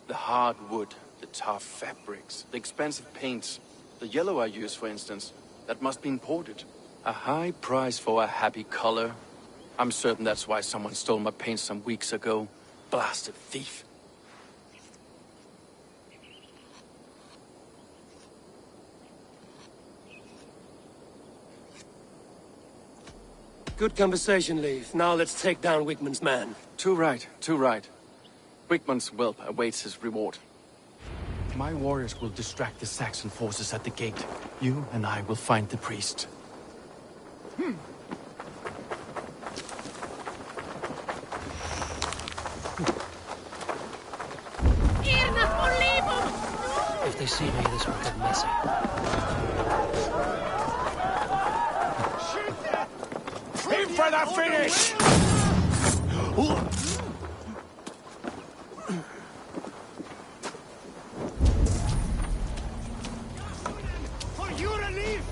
The hard wood, the tough fabrics, the expensive paints. The yellow I use, for instance, that must be imported. A high price for a happy color. I'm certain that's why someone stole my paint some weeks ago. Blasted thief. Good conversation, Leaf. Now let's take down Wigman's man. Too right, too right. Wigman's whelp awaits his reward. My warriors will distract the Saxon forces at the gate. You and I will find the priest. If they see me, this will get messy. In for the finish! For you to leave!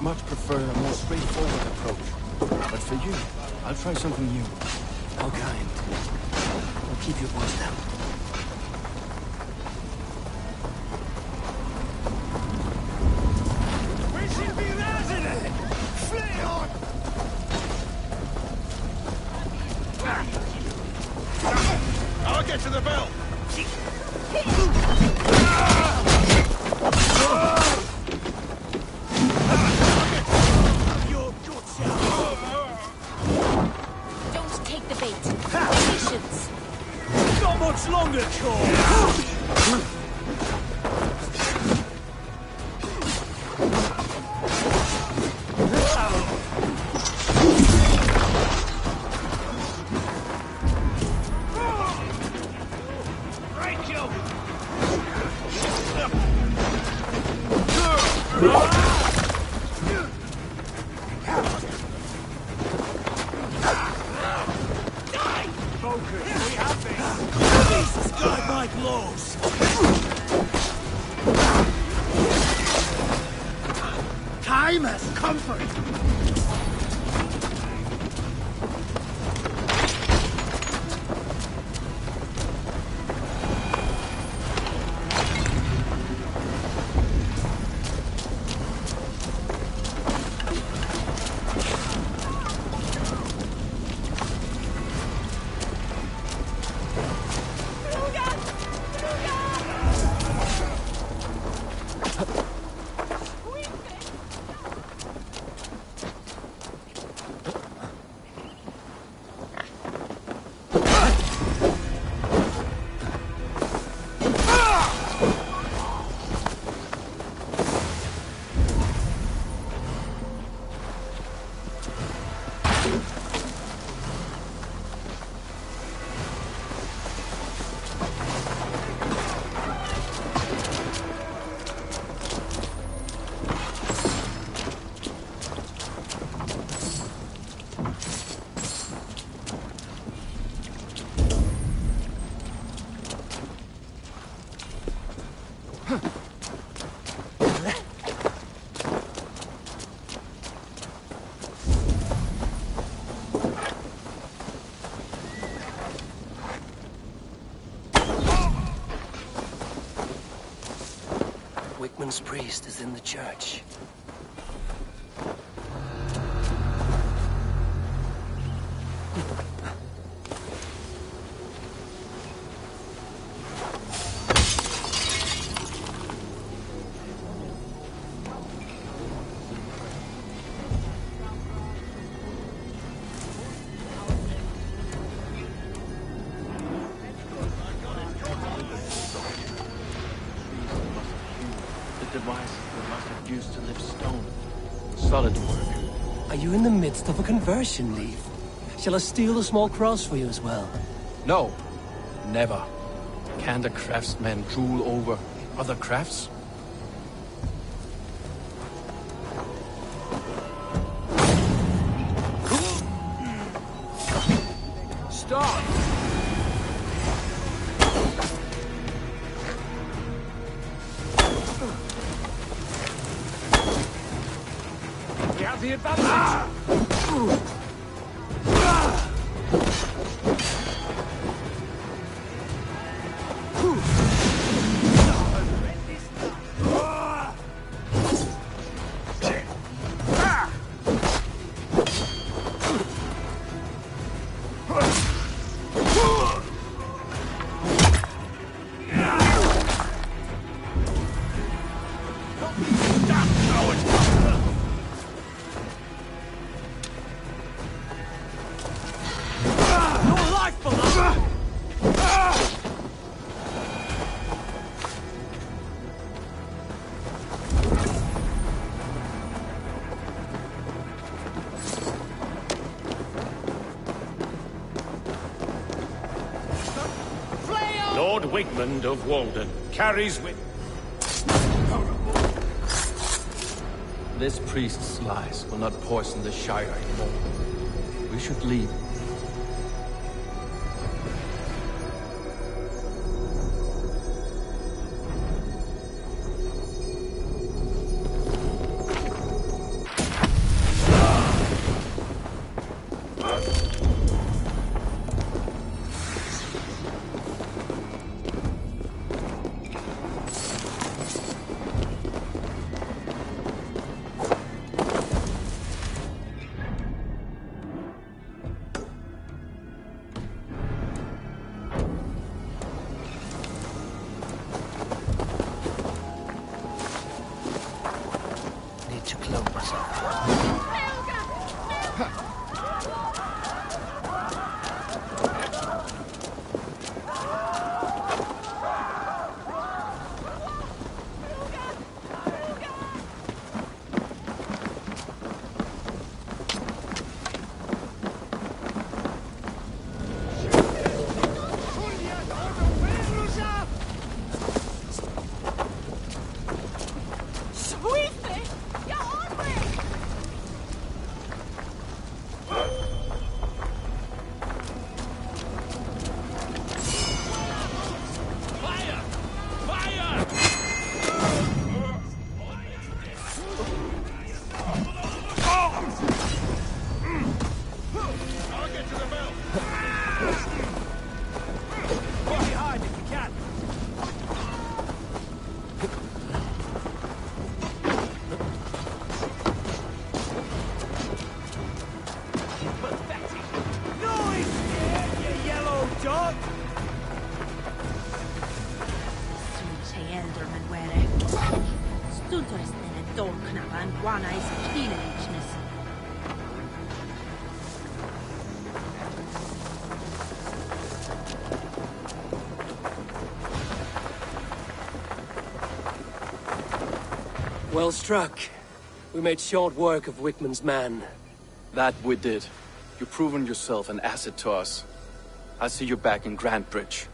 Much prefer a more straightforward approach. But for you, I'll try something new. How kind. I'll keep your voice down. We should be resident! Flee on! I'll get to the bell! Much longer, Cole! my blows! Time has come for it! Wickman's priest is in the church. Solid work. Are you in the midst of a conversion, Leaf? Shall I steal a small cross for you as well? No, never. Can the craftsman drool over other crafts? Stop! We have the advantage! Lord Wigmund of Walden carries with... This priest's lies will not poison the Shire anymore. We should leave. pathetic. No, he's scared, you yellow dog. Such elderman were. Stundorist in a dorknava and one eyes teenageness. Well struck. We made short work of Wickman's man. That we did. You've proven yourself an asset to us. I'll see you back in Grantbridge.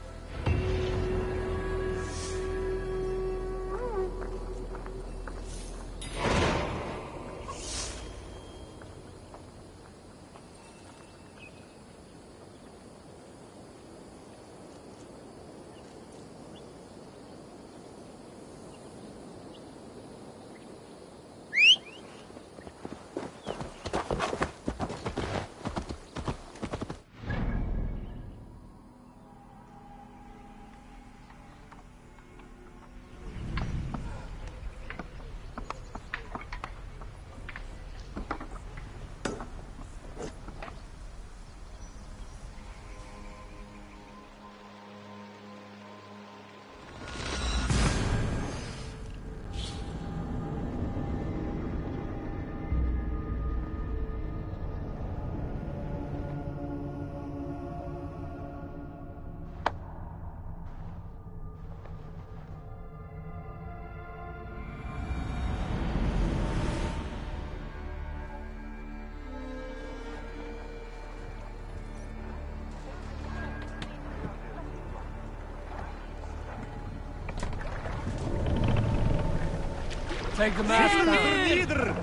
Take the mask down.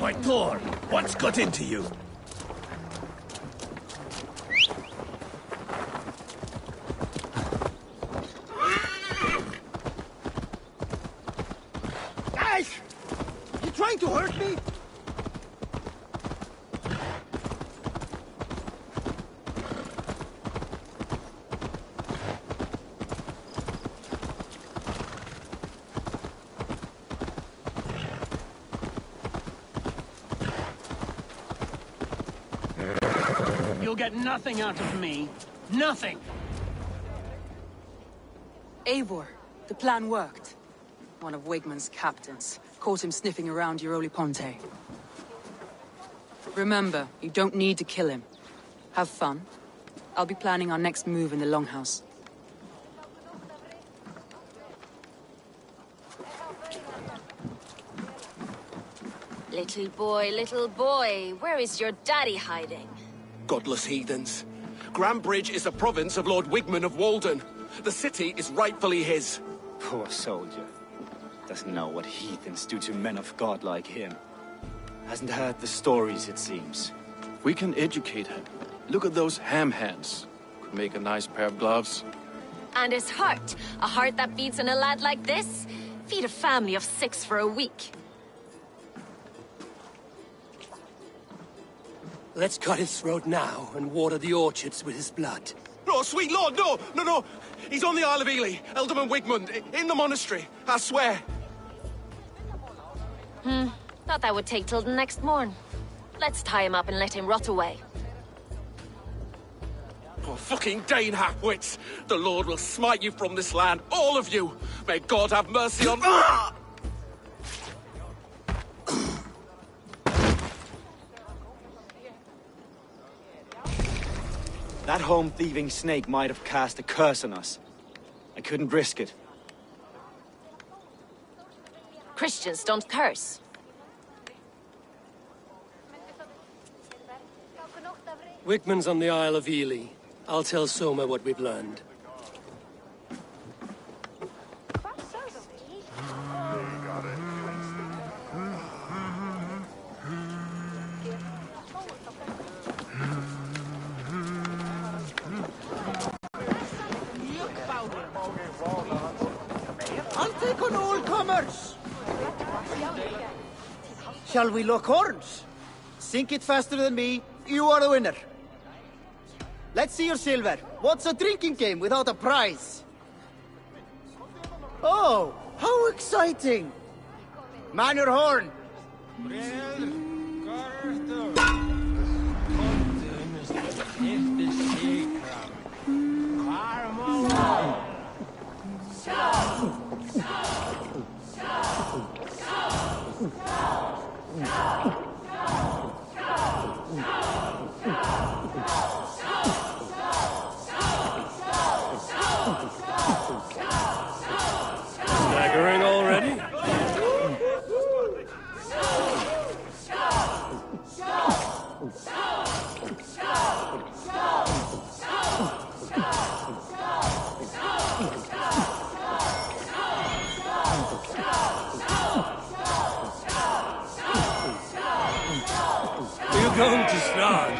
My Thor, what's got into you? Guys! You trying to hurt me? You'll get nothing out of me. Nothing! Eivor, the plan worked. One of Wigman's captains caught him sniffing around Euroli Ponte. Remember, you don't need to kill him. Have fun. I'll be planning our next move in the Longhouse. Little boy, where is your daddy hiding? Godless heathens. Grantbridge is a province of Lord Wigman of Walden. The city is rightfully his. Poor soldier. Doesn't know what heathens do to men of God like him. Hasn't heard the stories, it seems. We can educate him. Look at those ham hands. Could make a nice pair of gloves. And his heart. A heart that beats in a lad like this? Feed a family of 6 for a week. Let's cut his throat now and water the orchards with his blood. No, sweet lord, no, no, no. He's on the Isle of Ely, Ealdorman Wigmund, in the monastery, I swear. Thought that would take till the next morn. Let's tie him up and let him rot away. Oh, fucking Dane half-wits. The Lord will smite you from this land, all of you. May God have mercy on... That home-thieving snake might have cast a curse on us. I couldn't risk it. Christians don't curse. Wickman's on the Isle of Ely. I'll tell Soma what we've learned. I'll take on all comers. Shall we lock horns? Sink it faster than me. You are the winner. Let's see your silver. What's a drinking game without a prize? Oh, how exciting! Man your horn! Staggering already? Are you going to start?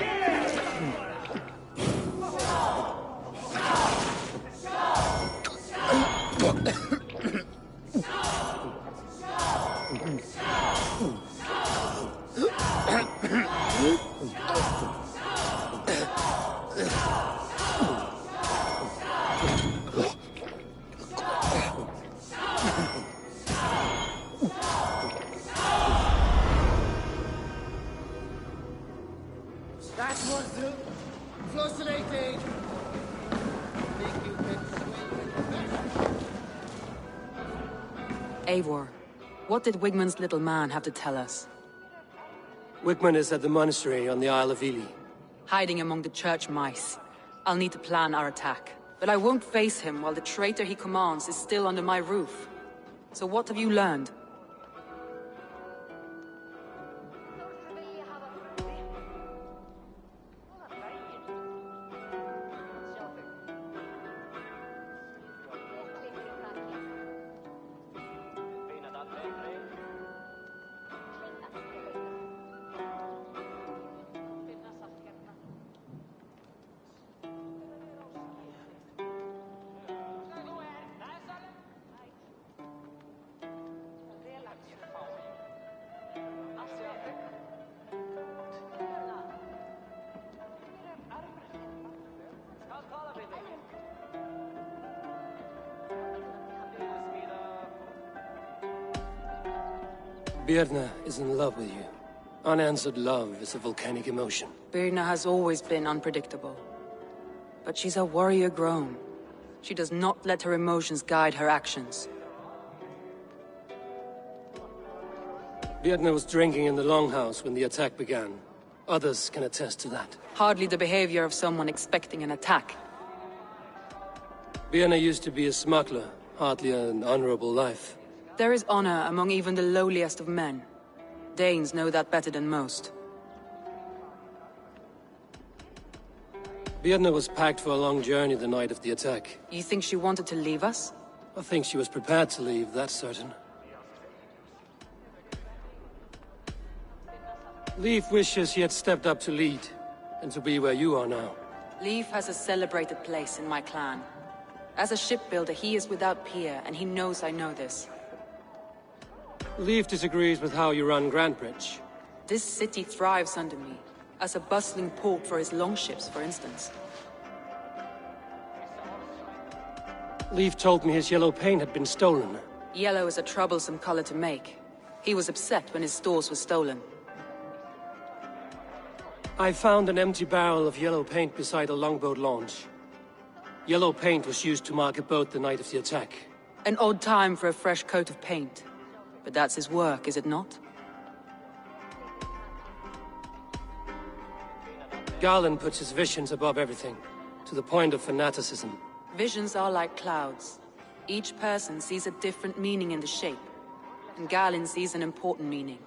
That was frustrating. Eivor, what did Wigmund's little man have to tell us? Wigmund is at the monastery on the Isle of Ely. Hiding among the church mice. I'll need to plan our attack. But I won't face him while the traitor he commands is still under my roof. So what have you learned? Birna is in love with you. Unanswered love is a volcanic emotion. Birna has always been unpredictable. But she's a warrior grown. She does not let her emotions guide her actions. Birna was drinking in the longhouse when the attack began. Others can attest to that. Hardly the behavior of someone expecting an attack. Birna used to be a smuggler, hardly an honorable life. There is honor among even the lowliest of men. Danes know that better than most. Birna was packed for a long journey the night of the attack. You think she wanted to leave us? I think she was prepared to leave, that's certain. Leif wishes he had stepped up to lead, and to be where you are now. Leif has a celebrated place in my clan. As a shipbuilder, he is without peer, and he knows I know this. Leif disagrees with how you run Grantebridge. This city thrives under me, as a bustling port for his longships, for instance. Leif told me his yellow paint had been stolen. Yellow is a troublesome color to make. He was upset when his stores were stolen. I found an empty barrel of yellow paint beside a longboat launch. Yellow paint was used to mark a boat the night of the attack. An odd time for a fresh coat of paint. But that's his work, is it not? Garland puts his visions above everything, to the point of fanaticism. Visions are like clouds. Each person sees a different meaning in the shape, and Garland sees an important meaning.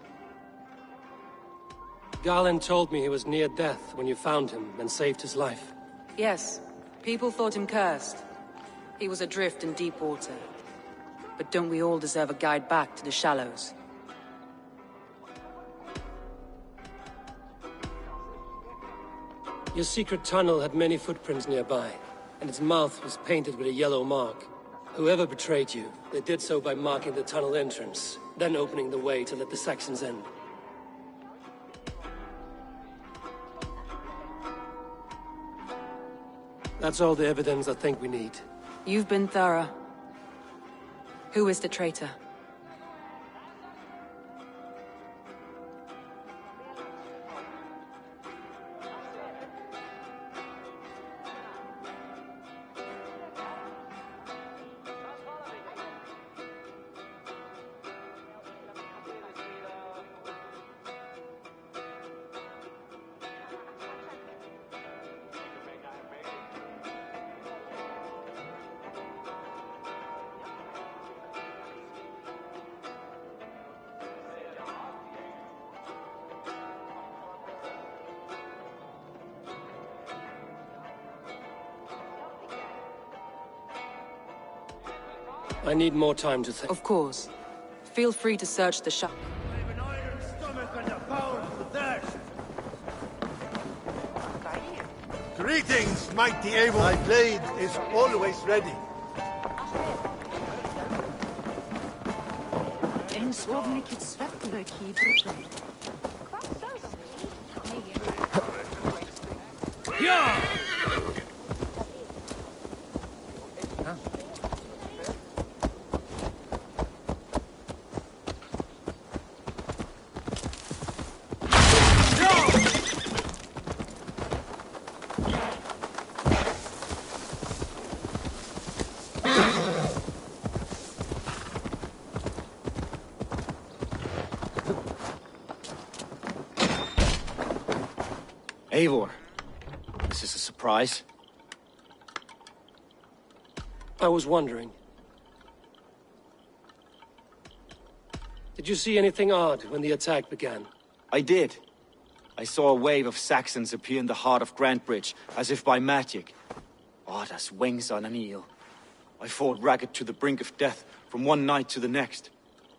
Garland told me he was near death when you found him and saved his life. Yes, people thought him cursed. He was adrift in deep water. But don't we all deserve a guide back to the shallows? Your secret tunnel had many footprints nearby, and its mouth was painted with a yellow mark. Whoever betrayed you, they did so by marking the tunnel entrance, then opening the way to let the Saxons in. That's all the evidence I think we need. You've been thorough. Who is the traitor? I need more time to think. Of course. Feel free to search the shop. Greetings, mighty Eivor. My blade is always ready. En słownik svetlök I brukar. Ja! Eivor, this is a surprise. I was wondering. Did you see anything odd when the attack began? I did. I saw a wave of Saxons appear in the heart of Grantbridge, as if by magic. Odd as wings on an eel. I fought ragged to the brink of death from one night to the next.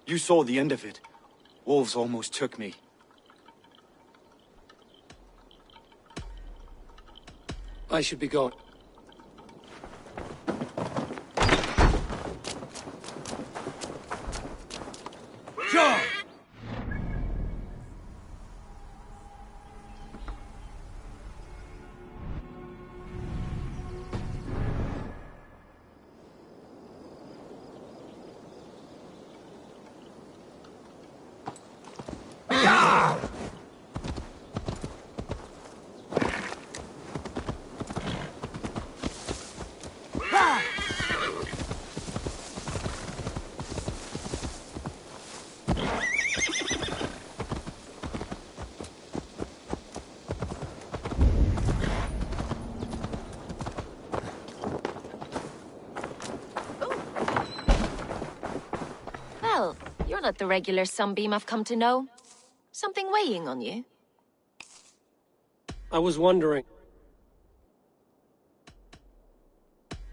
You saw the end of it. Wolves almost took me. I should be going. John! Well, you're not the regular sunbeam I've come to know. Something weighing on you? I was wondering.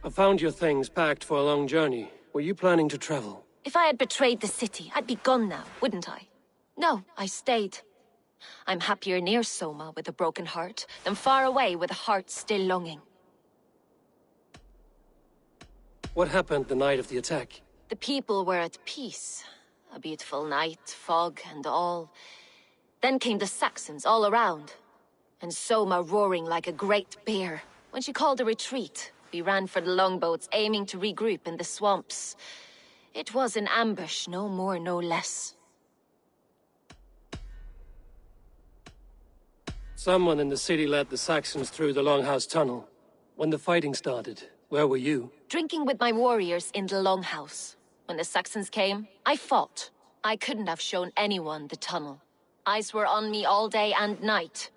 I found your things packed for a long journey. Were you planning to travel? If I had betrayed the city, I'd be gone now, wouldn't I? No, I stayed. I'm happier near Soma with a broken heart than far away with a heart still longing. What happened the night of the attack? The people were at peace. A beautiful night, fog and all. Then came the Saxons all around. And Soma roaring like a great bear. When she called a retreat, we ran for the longboats, aiming to regroup in the swamps. It was an ambush, no more, no less. Someone in the city led the Saxons through the Longhouse Tunnel. When the fighting started, where were you? Drinking with my warriors in the Longhouse. When the Saxons came, I fought. I couldn't have shown anyone the tunnel. Eyes were on me all day and night.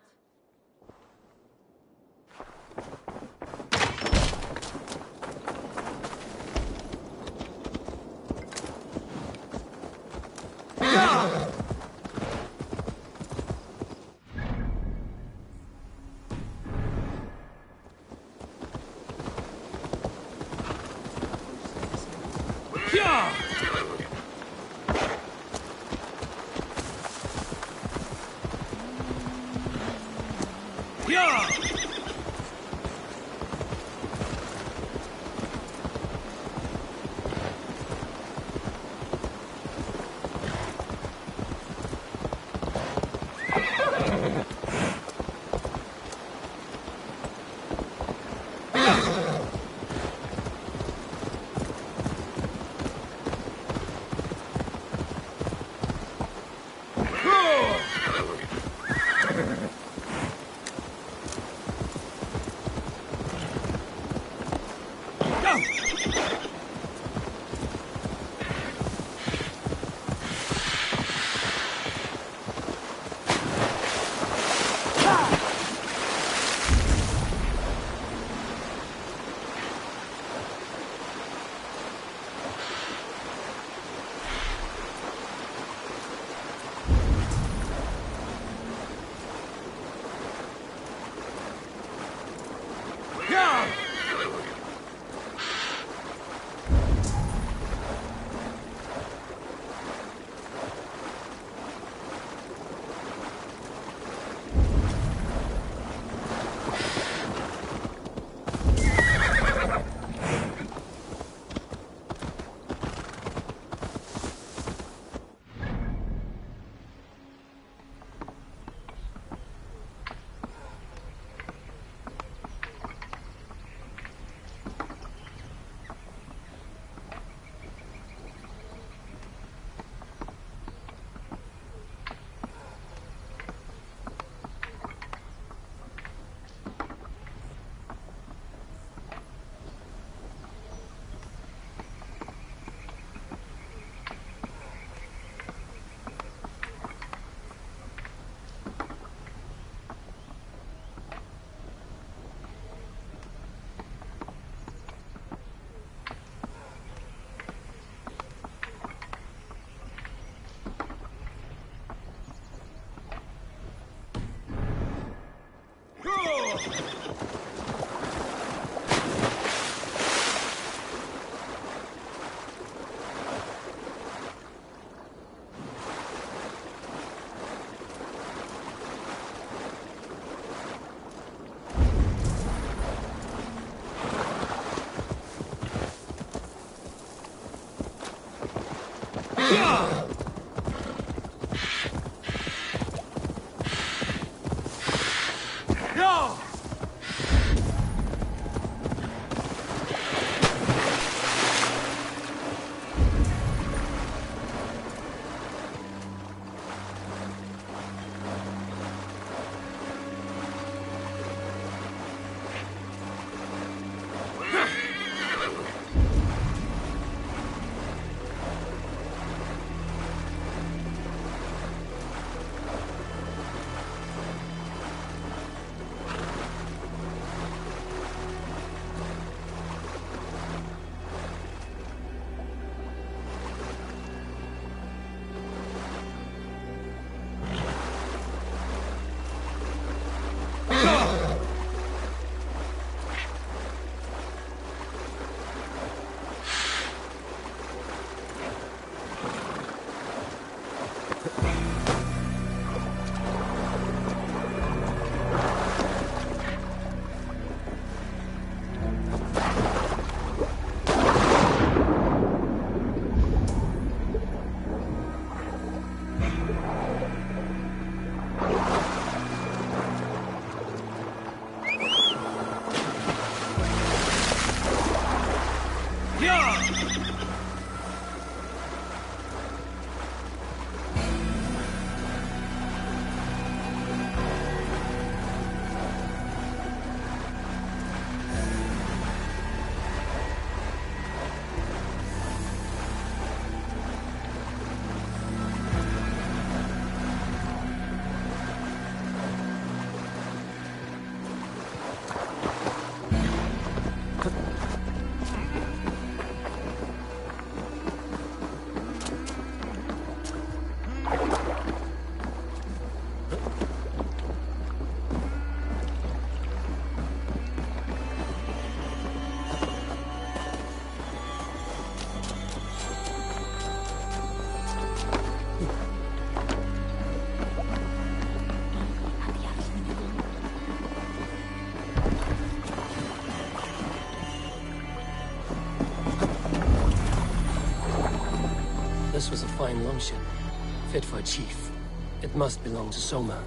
fine longship, fit for a chief. It must belong to Soma.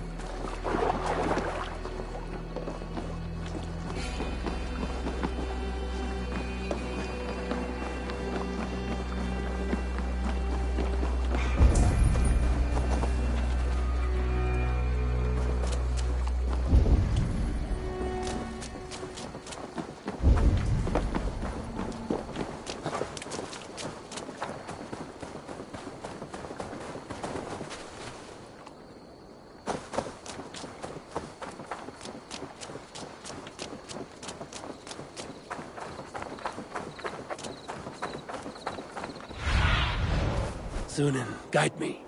Sunan, guide me.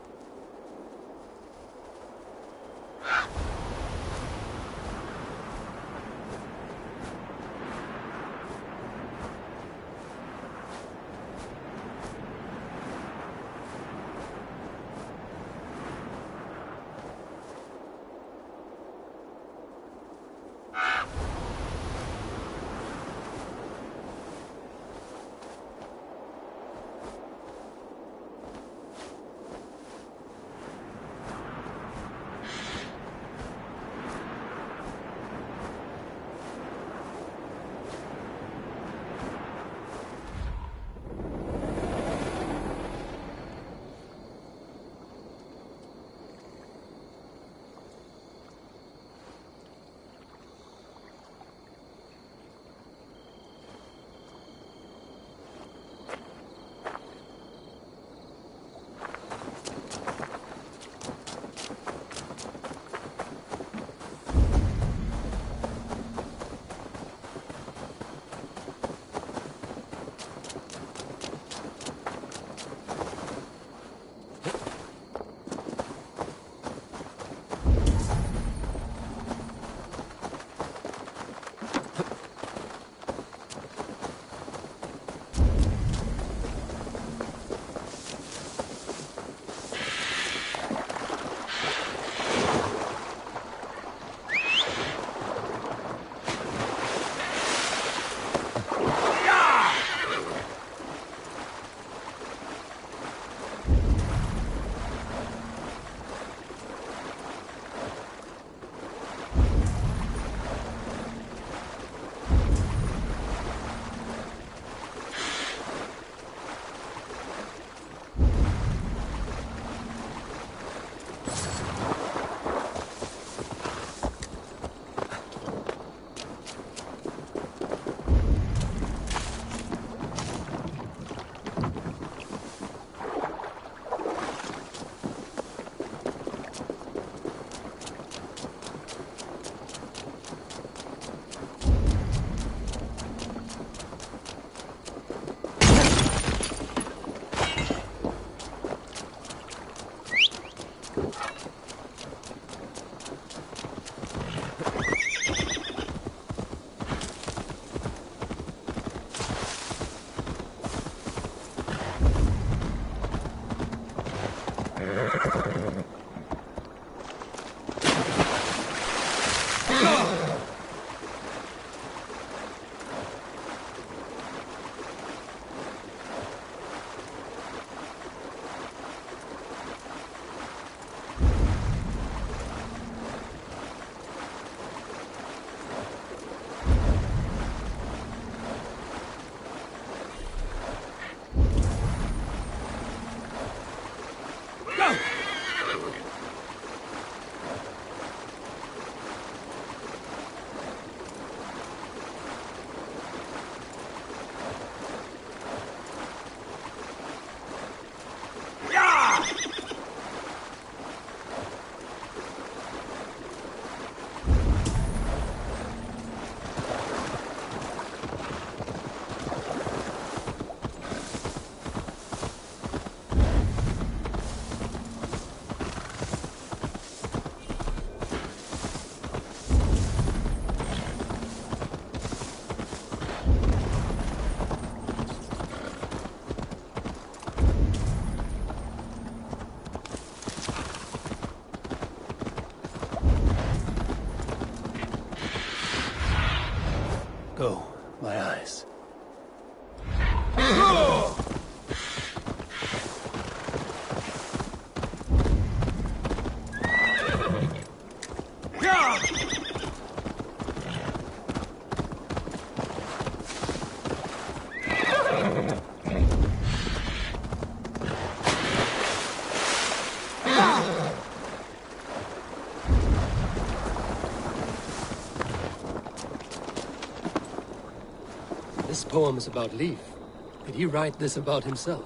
Go, my eyes. poem is about Leif. Did he write this about himself?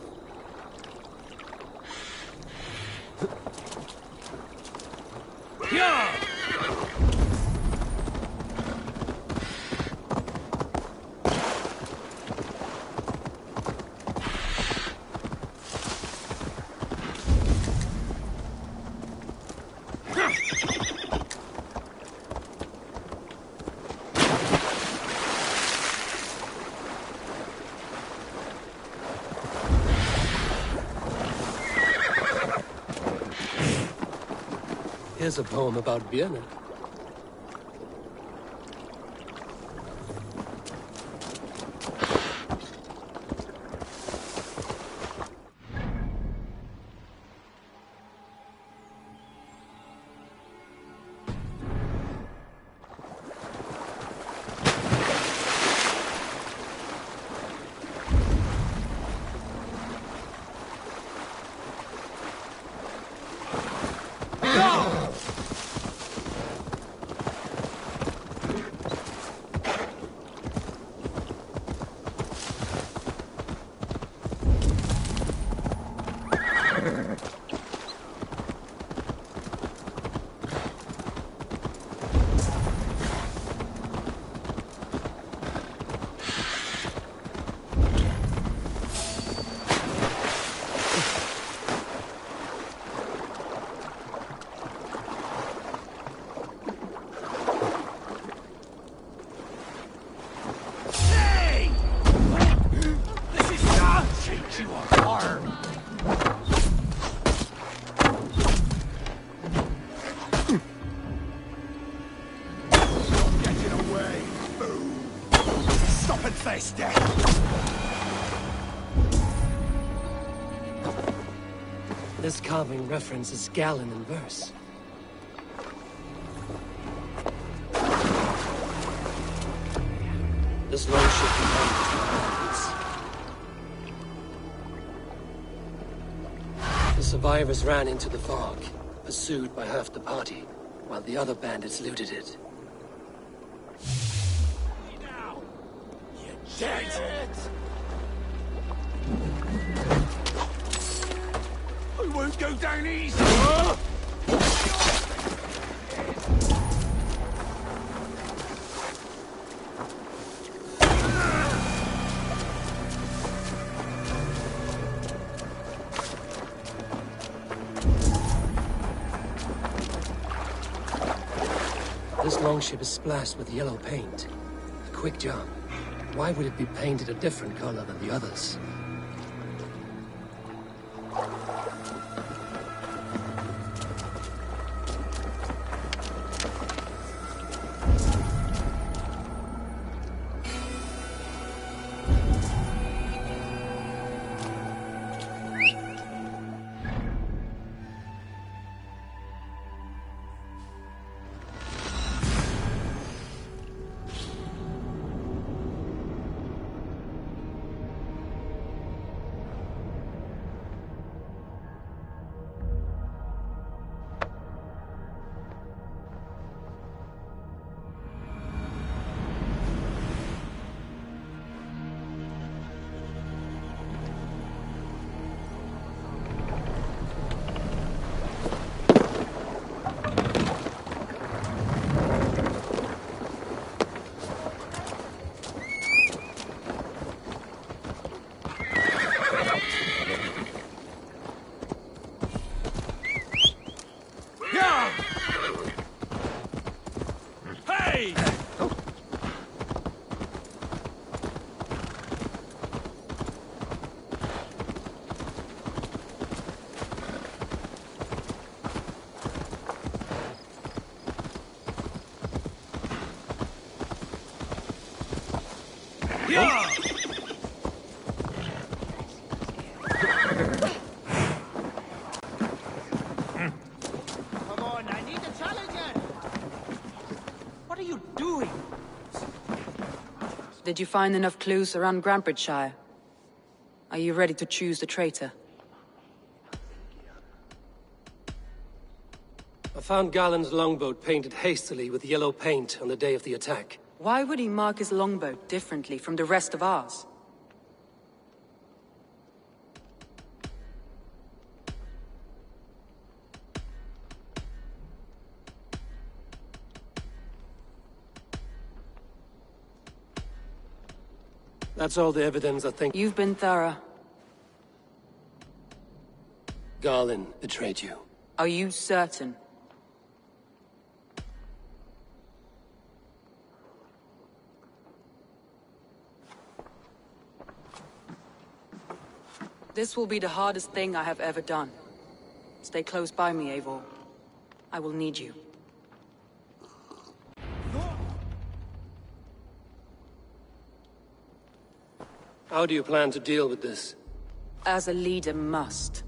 Yeah! Here's a poem about Vienna. This carving references Galen in verse. This lordship becomes the survivors ran into the fog, pursued by half the party, while the other bandits looted it. Dead! I won't go down easy! This longship is splashed with yellow paint. A quick job. Why would it be painted a different color than the others? Did you find enough clues around Grantbridgeshire? Are you ready to choose the traitor? I found Galen's longboat painted hastily with yellow paint on the day of the attack. Why would he mark his longboat differently from the rest of ours? That's all the evidence, I think. You've been thorough. Garland betrayed you. Are you certain? This will be the hardest thing I have ever done. Stay close by me, Eivor. I will need you. How do you plan to deal with this? As a leader must.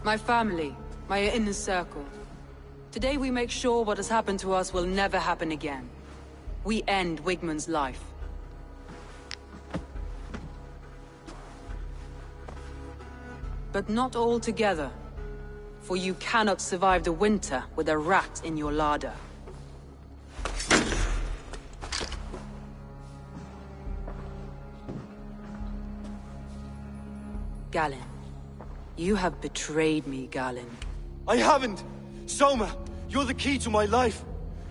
My family, my inner circle. Today we make sure what has happened to us will never happen again. We end Wigmund's life. But not all together. For you cannot survive the winter with a rat in your larder. Galen. You have betrayed me, Galen. I haven't! Soma, you're the key to my life.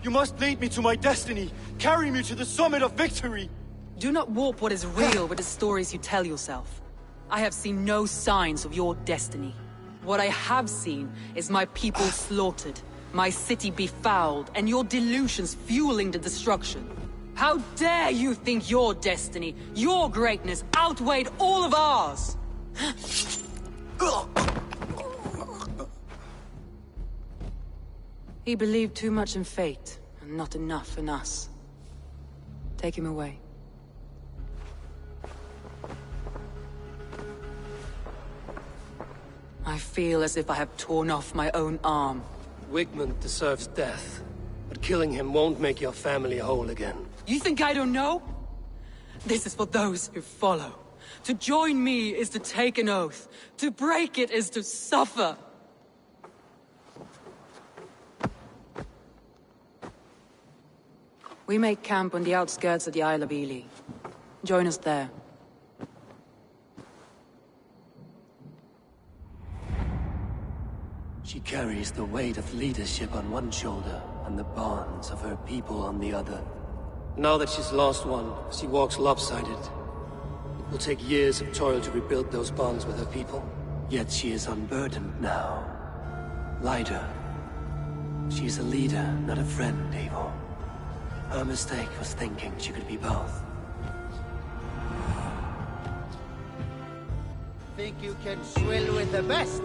You must lead me to my destiny. Carry me to the summit of victory. Do not warp what is real with the stories you tell yourself. I have seen no signs of your destiny. What I have seen is my people slaughtered, my city befouled, and your delusions fueling the destruction. How dare you think your destiny, your greatness, outweighed all of ours? He believed too much in fate, and not enough in us. Take him away. I feel as if I have torn off my own arm. Wigmund deserves death, but killing him won't make your family whole again. You think I don't know? This is for those who follow. To join me is to take an oath. To break it is to suffer. We make camp on the outskirts of the Isle of Ely. Join us there. She carries the weight of leadership on one shoulder and the bonds of her people on the other. Now that she's lost one, she walks lopsided. It will take years of toil to rebuild those bonds with her people. Yet she is unburdened now. Lighter. She's a leader, not a friend, Eivor. Her mistake was thinking she could be both. Think you can swill with the best?